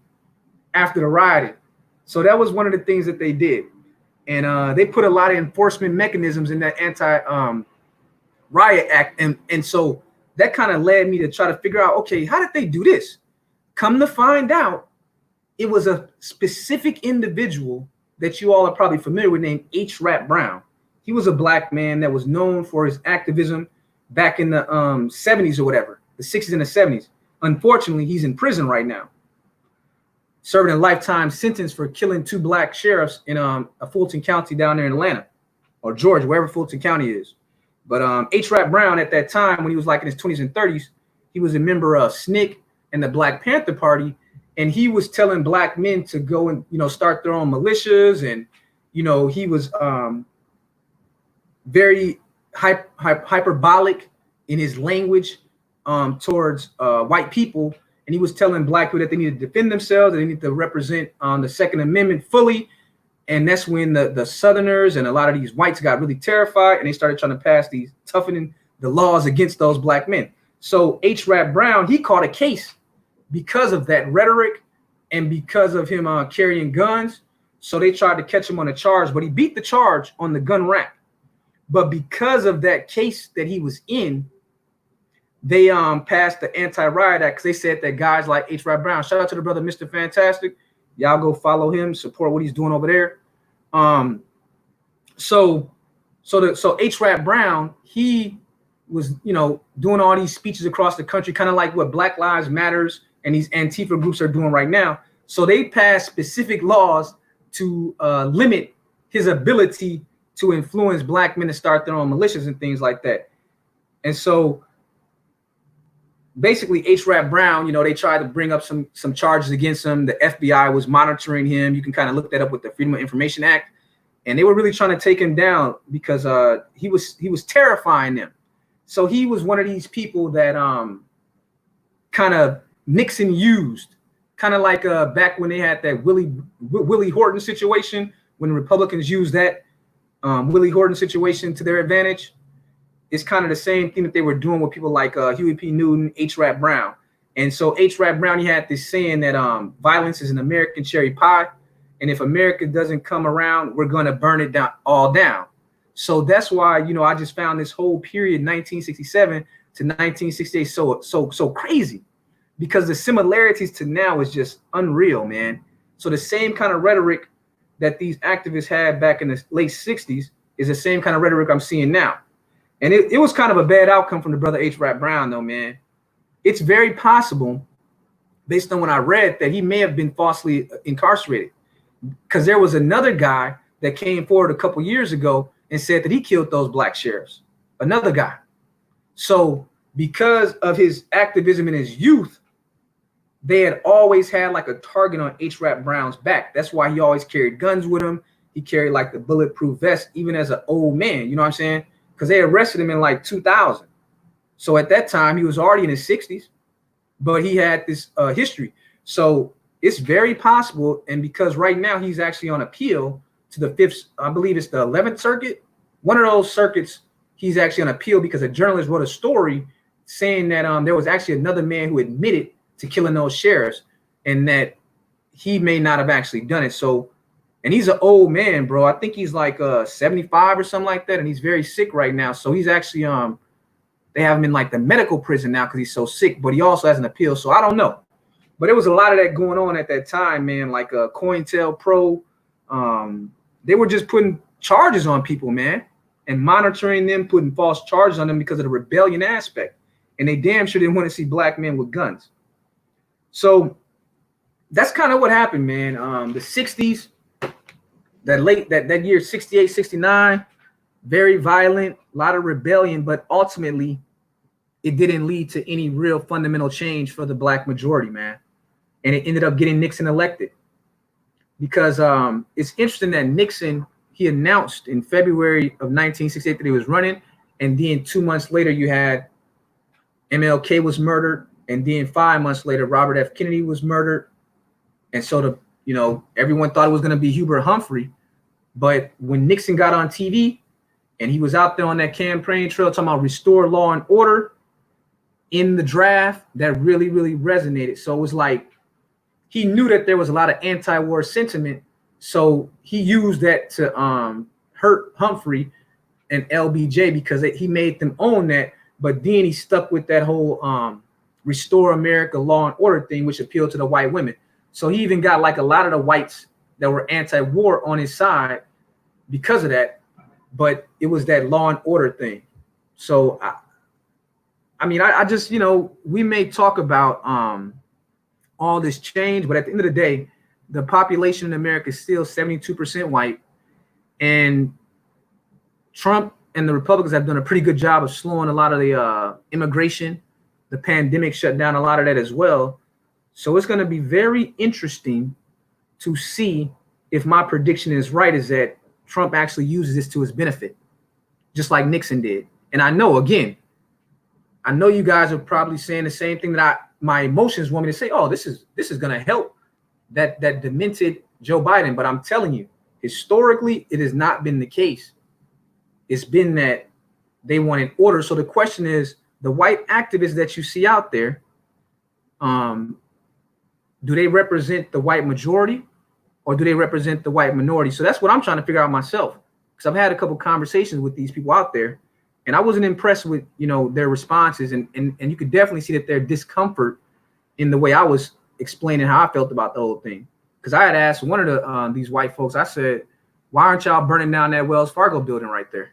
after the rioting. So that was one of the things that they did. And they put a lot of enforcement mechanisms in that Anti-Riot Act. And so that kind of led me to try to figure out, okay, how did they do this? Come to find out, it was a specific individual that you all are probably familiar with named H. Rap Brown. He was a black man that was known for his activism back in the 70s or whatever, the 60s and the 70s. Unfortunately, he's in prison right now, serving a lifetime sentence for killing 2 black sheriffs in a Fulton County down there in Atlanta or Georgia, wherever Fulton County is. But H. Rap Brown at that time, when he was like in his 20s and 30s, he was a member of SNCC and the Black Panther Party. And he was telling black men to go and, you know, start their own militias. And, you know, he was very hyperbolic in his language towards white people. And he was telling black people that they need to defend themselves, that they need to represent the Second Amendment fully. And that's when the Southerners and a lot of these whites got really terrified, and they started trying to pass these toughening the laws against those black men. So H. Rap Brown, he caught a case because of that rhetoric and because of him carrying guns. So they tried to catch him on a charge, but he beat the charge on the gun rap. But because of that case that he was in, they passed the Anti-Riot Act because they said that guys like H. Rap Brown, shout out to the brother Mr. Fantastic, y'all go follow him, support what he's doing over there. So H. Rap Brown, he was, you know, doing all these speeches across the country, kind of like what Black Lives Matters and these Antifa groups are doing right now. So they passed specific laws to limit his ability to influence black men to start their own militias and things like that. And so basically H. Rap Brown, you know, they tried to bring up some charges against him. The FBI was monitoring him. You can kind of look that up with the Freedom of Information Act. And they were really trying to take him down because he was terrifying them. So he was one of these people that kind of Nixon used, kind of like back when they had that Willie Horton situation, when the Republicans used that Willie Horton situation to their advantage. It's kind of the same thing that they were doing with people like Huey P. Newton, H. Rap Brown. And so H. Rap Brown, he had this saying that violence is an American cherry pie. And if America doesn't come around, we're going to burn it down all down. So that's why, I just found this whole period, 1967 to 1968, so crazy, because the similarities to now is just unreal, man. So the same kind of rhetoric that these activists had back in the late 60s is the same kind of rhetoric I'm seeing now. And it was kind of a bad outcome from the brother H. Rap Brown, though, man. It's very possible, based on what I read, that he may have been falsely incarcerated, because there was another guy that came forward a couple years ago and said that he killed those black sheriffs, another guy. So because of his activism in his youth, they had always had like a target on H. Rap Brown's back. That's why he always carried guns with him. He carried like the bulletproof vest, even as an old man, you know what I'm saying? Because they arrested him in like 2000. So at that time, he was already in his 60s, but he had this history. So it's very possible. And because right now he's actually on appeal to the 5th, I believe it's the 11th circuit, one of those circuits, he's actually on appeal because a journalist wrote a story saying that there was actually another man who admitted to killing those sheriffs and that he may not have actually done it. So, and he's an old man, bro. I think he's like 75 or something like that. And he's very sick right now. So he's actually, they have him in like the medical prison now because he's so sick, but he also has an appeal. So I don't know. But there was a lot of that going on at that time, man, like COINTELPRO. They were just putting charges on people, man, and monitoring them, putting false charges on them because of the rebellion aspect. And they damn sure didn't want to see black men with guns. So that's kind of what happened, man. The 60s, that year, 68, 69, very violent, a lot of rebellion, but ultimately it didn't lead to any real fundamental change for the black majority, man. And it ended up getting Nixon elected. Because it's interesting that Nixon, he announced in February of 1968 that he was running, and then 2 months later you had MLK was murdered, and then 5 months later Robert F. Kennedy was murdered. And so everyone thought it was going to be Hubert Humphrey, but when Nixon got on TV and he was out there on that campaign trail talking about restore law and order in the draft, that really, really resonated. So it was like he knew that there was a lot of anti-war sentiment, so he used that to hurt Humphrey and LBJ because he made them own that. But then he stuck with that whole restore America law and order thing, which appealed to the white women. So he even got like a lot of the whites that were anti-war on his side because of that. But it was that law and order thing. So I just, we may talk about all this change, but at the end of the day, the population in America is still 72% white, and Trump and the Republicans have done a pretty good job of slowing a lot of the immigration. The pandemic shut down a lot of that as well. So it's going to be very interesting to see if my prediction is right, is that Trump actually uses this to his benefit, just like Nixon did. And I know you guys are probably saying the same thing that my emotions want me to say. Oh, this is going to help that demented Joe Biden. But I'm telling you, historically, it has not been the case. It's been that they wanted order. So the question is, the white activists that you see out there, do they represent the white majority or do they represent the white minority? So that's what I'm trying to figure out myself, because I've had a couple conversations with these people out there, and I wasn't impressed with, their responses. And you could definitely see that their discomfort in the way I was explaining how I felt about the whole thing. Because I had asked one of these white folks, I said, why aren't y'all burning down that Wells Fargo building right there?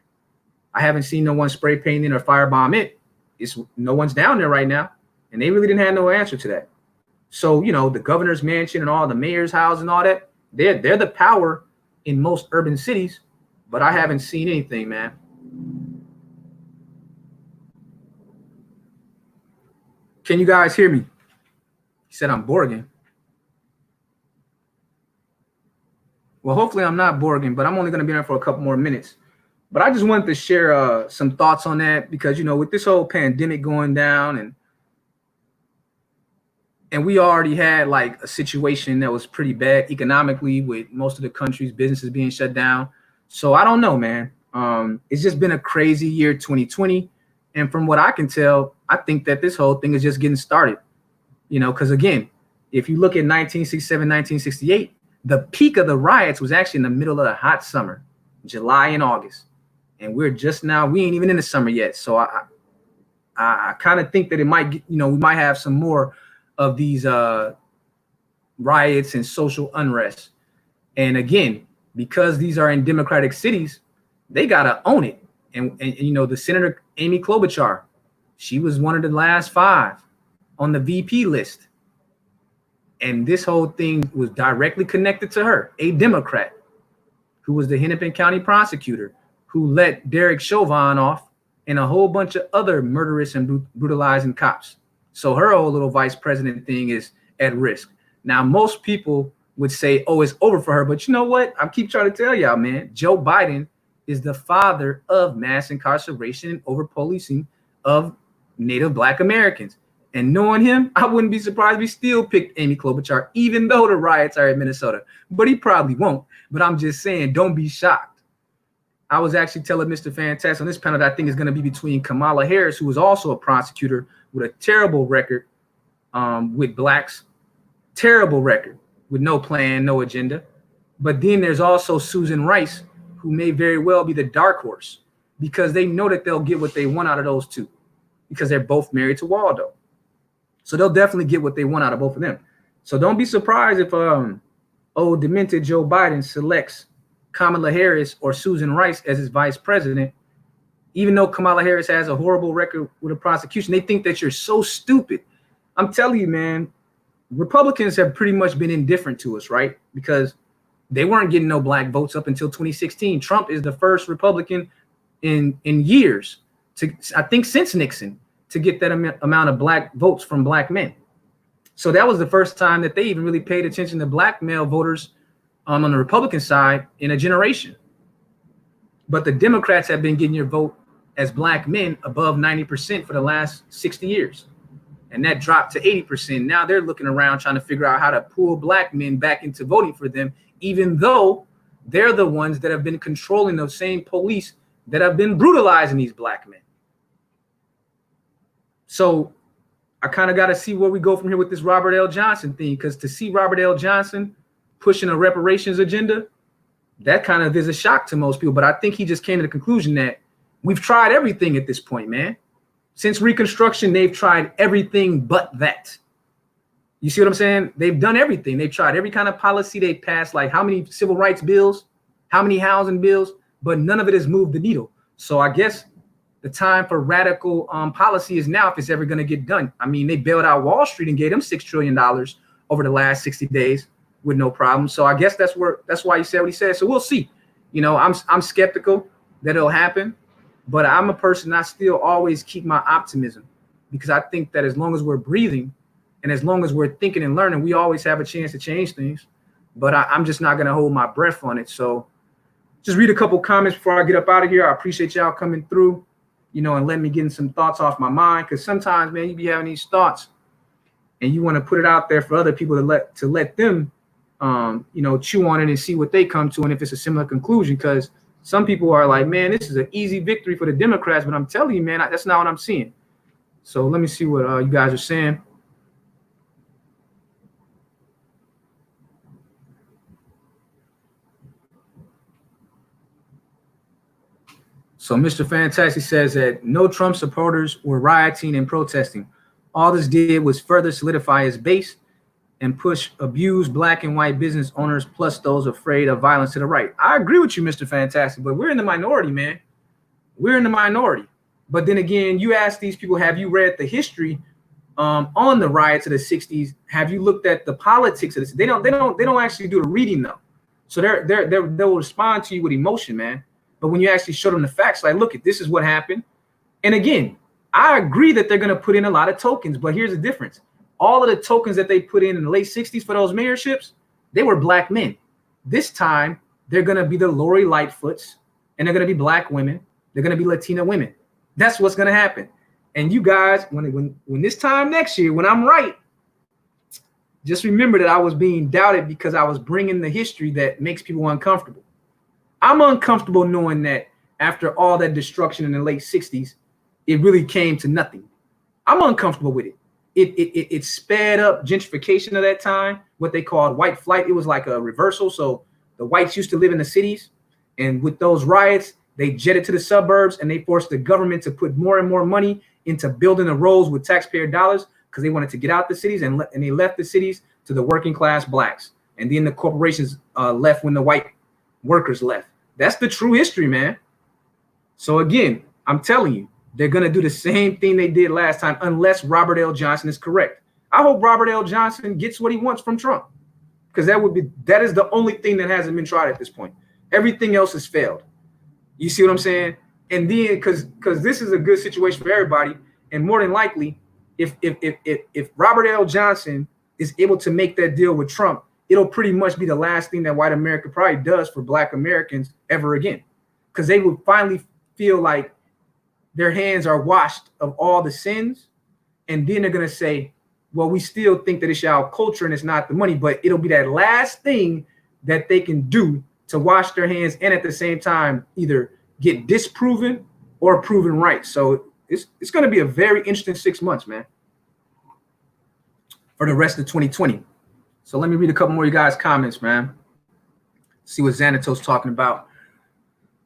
I haven't seen no one spray painting or firebomb it. No one's down there right now. And they really didn't have no answer to that. So, the governor's mansion and all the mayor's house and all that, they're the power in most urban cities, but I haven't seen anything, man. Can you guys hear me? He said I'm Borgen. Well, hopefully I'm not Borgen, but I'm only going to be there for a couple more minutes. But I just wanted to share some thoughts on that because, with this whole pandemic going down and we already had like a situation that was pretty bad economically with most of the country's businesses being shut down. So I don't know, man. It's just been a crazy year, 2020. And from what I can tell, I think that this whole thing is just getting started, because again, if you look at 1967, 1968, the peak of the riots was actually in the middle of the hot summer, July and August. And we're just now, we ain't even in the summer yet. So I kind of think that it might, we might have some more of these riots and social unrest. And again, because these are in democratic cities, they got to own it. And the Senator Amy Klobuchar, she was one of the last 5 on the VP list. And this whole thing was directly connected to her, a Democrat who was the Hennepin County prosecutor who let Derek Chauvin off and a whole bunch of other murderous and brutalizing cops. So her whole little vice president thing is at risk. Now, most people would say, oh, it's over for her. But you know what? I keep trying to tell y'all, man, Joe Biden is the father of mass incarceration and over policing of Native Black Americans. And knowing him, I wouldn't be surprised if he still picked Amy Klobuchar, even though the riots are in Minnesota. But he probably won't. But I'm just saying, don't be shocked. I was actually telling Mr. Fantastic on this panel that I think is going to be between Kamala Harris, who is also a prosecutor with a terrible record with blacks, terrible record with no plan, no agenda. But then there's also Susan Rice, who may very well be the dark horse because they know that they'll get what they want out of those two because they're both married to Waldo. So they'll definitely get what they want out of both of them. So don't be surprised if demented Joe Biden selects Kamala Harris or Susan Rice as his vice president, even though Kamala Harris has a horrible record with a prosecution. They think that you're so stupid. I'm telling you, man, Republicans have pretty much been indifferent to us, right? Because they weren't getting no black votes up until 2016. Trump is the first Republican in years, I think since Nixon, to get that amount of black votes from black men. So that was the first time that they even really paid attention to black male voters on the Republican side in a generation. But the Democrats have been getting your vote as black men above 90% for the last 60 years. And that dropped to 80%. Now they're looking around trying to figure out how to pull black men back into voting for them, even though they're the ones that have been controlling those same police that have been brutalizing these black men. So I kind of got to see where we go from here with this Robert L. Johnson thing, because to see Robert L. Johnson pushing a reparations agenda, that kind of is a shock to most people. But I think he just came to the conclusion that we've tried everything at this point, man. Since Reconstruction, they've tried everything but that. You see what I'm saying? They've done everything. They've tried every kind of policy. They passed like how many civil rights bills, how many housing bills, but none of it has moved the needle. So I guess the time for radical policy is now if it's ever going to get done. I mean, they bailed out Wall Street and gave them $6 trillion over the last 60 days with no problem. So I guess that's why he said what he said. So we'll see. I'm skeptical that it'll happen, but I'm a person, I still always keep my optimism because I think that as long as we're breathing and as long as we're thinking and learning, we always have a chance to change things. But I'm just not going to hold my breath on it. So just read a couple comments before I get up out of here. I appreciate y'all coming through, and letting me get some thoughts off my mind. Because sometimes, man, you be having these thoughts and you want to put it out there for other people to let them, chew on it and see what they come to. And if it's a similar conclusion, because some people are like, man, this is an easy victory for the Democrats. But I'm telling you, man, that's not what I'm seeing. So let me see what you guys are saying. So Mr. Fantastic says that no Trump supporters were rioting and protesting. All this did was further solidify his base and push abused black and white business owners plus those afraid of violence to the right. I agree with you, Mr. Fantastic, but we're in the minority, man. We're in the minority. But then again, you ask these people, have you read the history on the riots of the 60s? Have you looked at the politics of this? They don't actually do the reading though. So they'll respond to you with emotion, man. But when you actually show them the facts, like, look, this is what happened. And again, I agree that they're going to put in a lot of tokens, but here's the difference. All of the tokens that they put in the late 60s for those mayorships, they were black men. This time, they're going to be the Lori Lightfoots, and they're going to be black women. They're going to be Latina women. That's what's going to happen. And you guys, when this time next year, when I'm right, just remember that I was being doubted because I was bringing the history that makes people uncomfortable. I'm uncomfortable knowing that after all that destruction in the late 60s, it really came to nothing. I'm uncomfortable with it. it sped up gentrification of that time, what they called white flight. It was like a reversal. So the whites used to live in the cities, and with those riots, they jetted to the suburbs, and they forced the government to put more and more money into building the roads with taxpayer dollars because they wanted to get out the cities, and they left the cities to the working class blacks. And then the corporations left when the white workers left. That's the true history, man. So again, I'm telling you, they're going to do the same thing they did last time unless Robert L. Johnson is correct. I hope Robert L. Johnson gets what he wants from Trump, because that is the only thing that hasn't been tried at this point. Everything else has failed. You see what I'm saying? And then because this is a good situation for everybody, and more than likely, if Robert L. Johnson is able to make that deal with Trump, it'll pretty much be the last thing that white America probably does for black Americans ever again, because they would finally feel like their hands are washed of all the sins. And then they're going to say, well, we still think that it's our culture and it's not the money, but it'll be that last thing that they can do to wash their hands and at the same time either get disproven or proven right. So it's going to be a very interesting 6 months, man, for the rest of 2020. So let me read a couple more of you guys' comments, man. See what Xanatos talking about.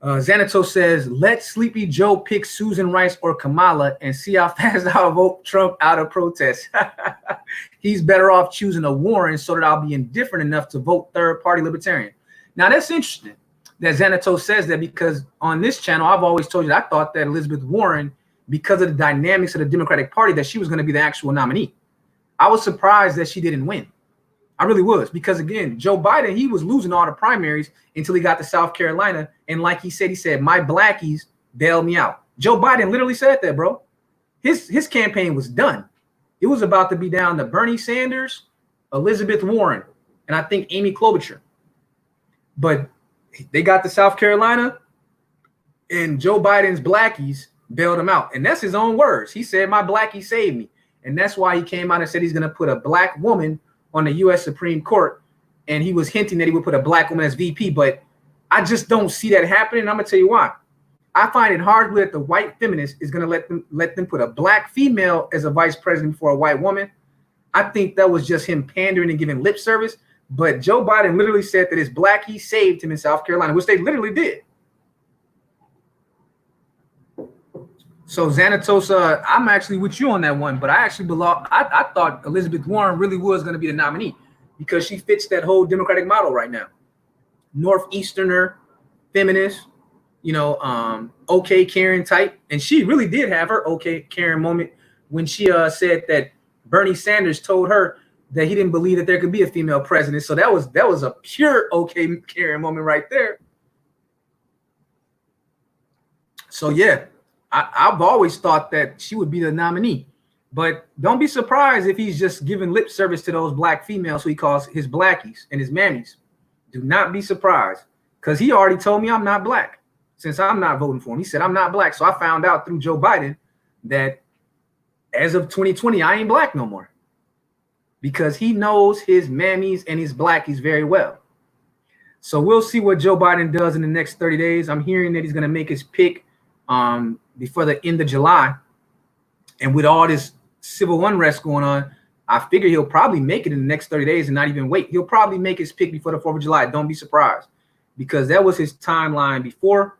Xanatos says, let Sleepy Joe pick Susan Rice or Kamala and see how fast I'll vote Trump out of protest. He's better off choosing a Warren so that I'll be indifferent enough to vote third-party libertarian. Now, that's interesting that Xanatos says that, because on this channel, I've always told you that I thought that Elizabeth Warren, because of the dynamics of the Democratic Party, that she was going to be the actual nominee. I was surprised that she didn't win. I really was, because again, Joe Biden, he was losing all the primaries until he got to South Carolina. And like he said, my blackies bailed me out. Joe Biden literally said that, bro. His campaign was done. It was about to be down to Bernie Sanders, Elizabeth Warren, and I think Amy Klobuchar. But they got to South Carolina, and Joe Biden's blackies bailed him out. And that's his own words. He said, my blackies saved me. And that's why he came out and said he's going to put a black woman on the U.S. Supreme Court, and he was hinting that he would put a black woman as VP, but I just don't see that happening. And I'm gonna tell you why. I find it hard that the white feminist is gonna let them put a black female as a vice president for a white woman. I think that was just him pandering and giving lip service. But Joe Biden literally said that his blackie saved him in South Carolina, which they literally did. So Xanatos, I'm actually with you on that one, but I actually I thought Elizabeth Warren really was going to be the nominee because she fits that whole Democratic model right now. Northeasterner, feminist, okay Karen type. And she really did have her okay Karen moment when she said that Bernie Sanders told her that he didn't believe that there could be a female president. So that was a pure okay Karen moment right there. So yeah. I've always thought that she would be the nominee, but don't be surprised if he's just giving lip service to those black females who he calls his blackies and his mammies. Do not be surprised, because he already told me I'm not black since I'm not voting for him. He said I'm not black. So I found out through Joe Biden that as of 2020, I ain't black no more, because he knows his mammies and his blackies very well. So we'll see what Joe Biden does in the next 30 days. I'm hearing that he's going to make his pick before the end of July. And with all this civil unrest going on, I figure he'll probably make it in the next 30 days and not even wait. He'll probably make his pick before the 4th of July. Don't be surprised, because that was his timeline before.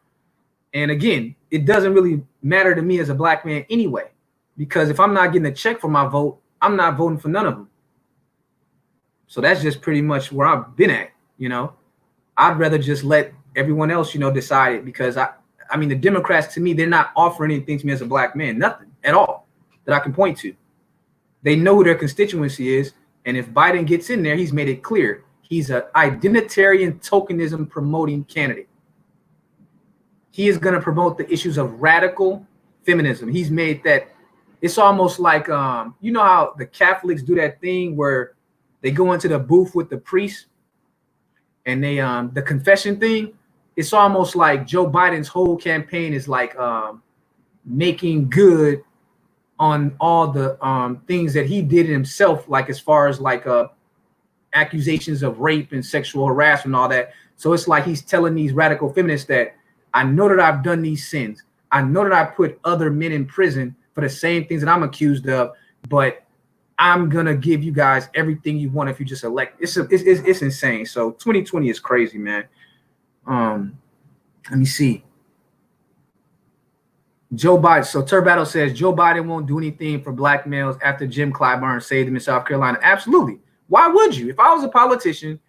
And again, it doesn't really matter to me as a black man anyway, because if I'm not getting a check for my vote, I'm not voting for none of them. So that's just pretty much where I've been at. I'd rather just let everyone else, decide it, because I mean, the Democrats, to me, they're not offering anything to me as a black man, nothing at all that I can point to. They know who their constituency is. And if Biden gets in there, he's made it clear. He's an identitarian tokenism promoting candidate. He is going to promote the issues of radical feminism. He's made that. It's almost like, you know how the Catholics do that thing where they go into the booth with the priest and they, the confession thing. It's almost like Joe Biden's whole campaign is like making good on all the things that he did himself, like as far as like accusations of rape and sexual harassment and all that. So it's like he's telling these radical feminists that I know that I've done these sins. I know that I put other men in prison for the same things that I'm accused of, but I'm gonna give you guys everything you want if you just elect. It's insane. So 2020 is crazy, man. Let me see. Joe Biden. So Turbattle says Joe Biden won't do anything for black males after Jim Clyburn saved him in South Carolina. Absolutely. Why would you? If I was a politician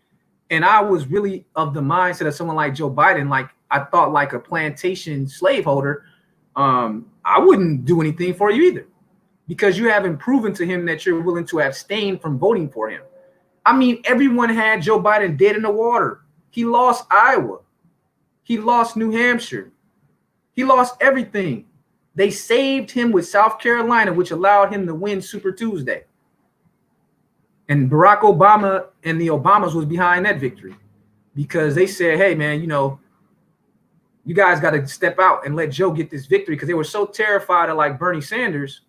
and I was really of the mindset of someone like Joe Biden, like I thought like a plantation slaveholder, I wouldn't do anything for you either, because you haven't proven to him that you're willing to abstain from voting for him. I mean, everyone had Joe Biden dead in the water. He lost Iowa. He lost New Hampshire. He lost everything. They saved him with South Carolina, which allowed him to win Super Tuesday. And Barack Obama and the Obamas was behind that victory, because they said, hey, man, you know, you guys got to step out and let Joe get this victory, because they were so terrified of like Bernie Sanders,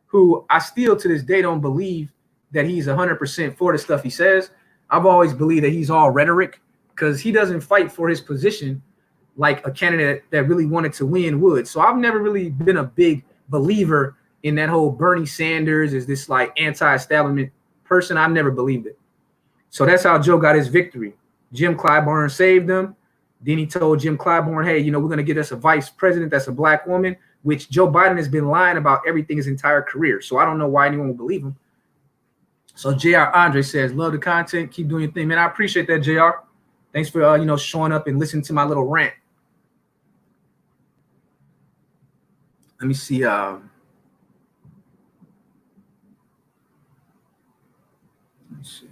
who I still to this day don't believe that he's 100% for the stuff he says. I've always believed that he's all rhetoric, because he doesn't fight for his position like a candidate that really wanted to win would. So I've never really been a big believer in that whole Bernie Sanders is this like anti-establishment person. I've never believed it. So that's how Joe got his victory. Jim Clyburn saved him. Then he told Jim Clyburn, hey, you know, we're going to get us a vice president that's a black woman, which Joe Biden has been lying about everything his entire career. So I don't know why anyone would believe him. So JR Andre says, love the content. Keep doing your thing, man. I appreciate that, JR. Thanks for, you know, showing up and listening to my little rant. Let me see. Let me see.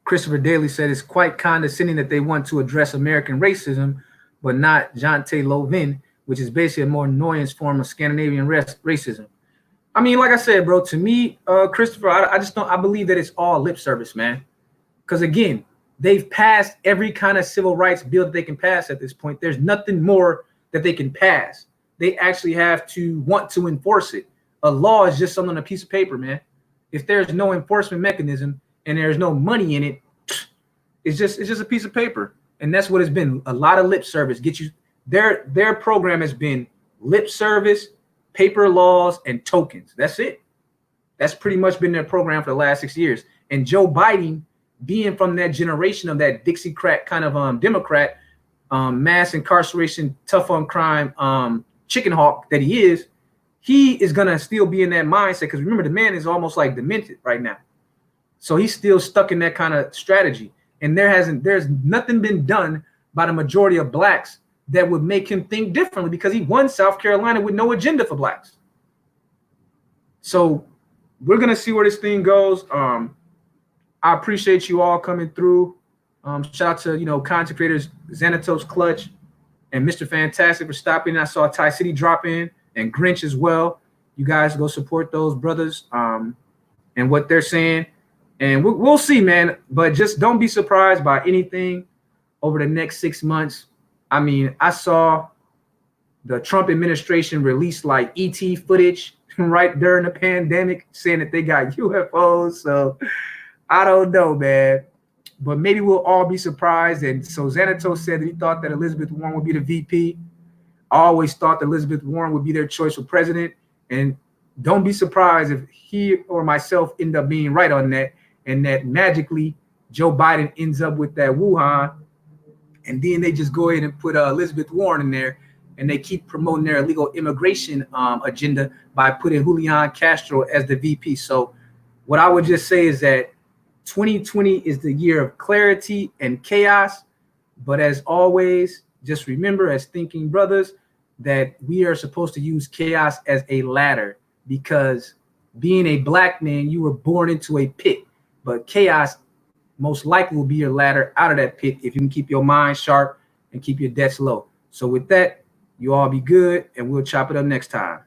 Christopher Daly said it's quite condescending that they want to address American racism, but not Jonte Lovin, which is basically a more annoyance form of Scandinavian racism. I mean, like I said, bro, to me, Christopher, I just don't, I believe that it's all lip service, man. Because again, they've passed every kind of civil rights bill that they can pass at this point. There's nothing more that they can pass. They actually have to want to enforce it. A law is just something on a piece of paper, man. If there's no enforcement mechanism and there's no money in it, it's just a piece of paper. And that's what it's been. A lot of lip service. Get you their program has been lip service, paper laws, and tokens. That's it. That's pretty much been their program for the last 6 years. And Joe Biden, being from that generation of that Dixiecrat kind of Democrat, mass incarceration, tough on crime, chicken hawk that he is gonna still be in that mindset, because remember, the man is almost like demented right now. So he's still stuck in that kind of strategy. And there's nothing been done by the majority of blacks that would make him think differently, because he won South Carolina with no agenda for blacks. So we're gonna see where this thing goes. I appreciate you all coming through. Shout out to, you know, content creators Xanatos Clutch and Mr. Fantastic for stopping. I saw Ty City drop in and Grinch as well. You guys go support those brothers and what they're saying. And we'll see, man. But just don't be surprised by anything over the next 6 months. I mean, I saw the Trump administration release like ET footage right during the pandemic saying that they got UFOs. So I don't know, man. But maybe we'll all be surprised. And so Xanatos said that he thought that Elizabeth Warren would be the VP. I always thought that Elizabeth Warren would be their choice for president. And don't be surprised if he or myself end up being right on that, and that magically Joe Biden ends up with that Wuhan. And then they just go ahead and put Elizabeth Warren in there, and they keep promoting their illegal immigration agenda by putting Julian Castro as the VP. So what I would just say is that 2020 is the year of clarity and chaos. But as always, just remember, as thinking brothers, that we are supposed to use chaos as a ladder, because being a black man, you were born into a pit, but chaos most likely will be your ladder out of that pit if you can keep your mind sharp and keep your debts low. So with that, you all be good, and we'll chop it up next time.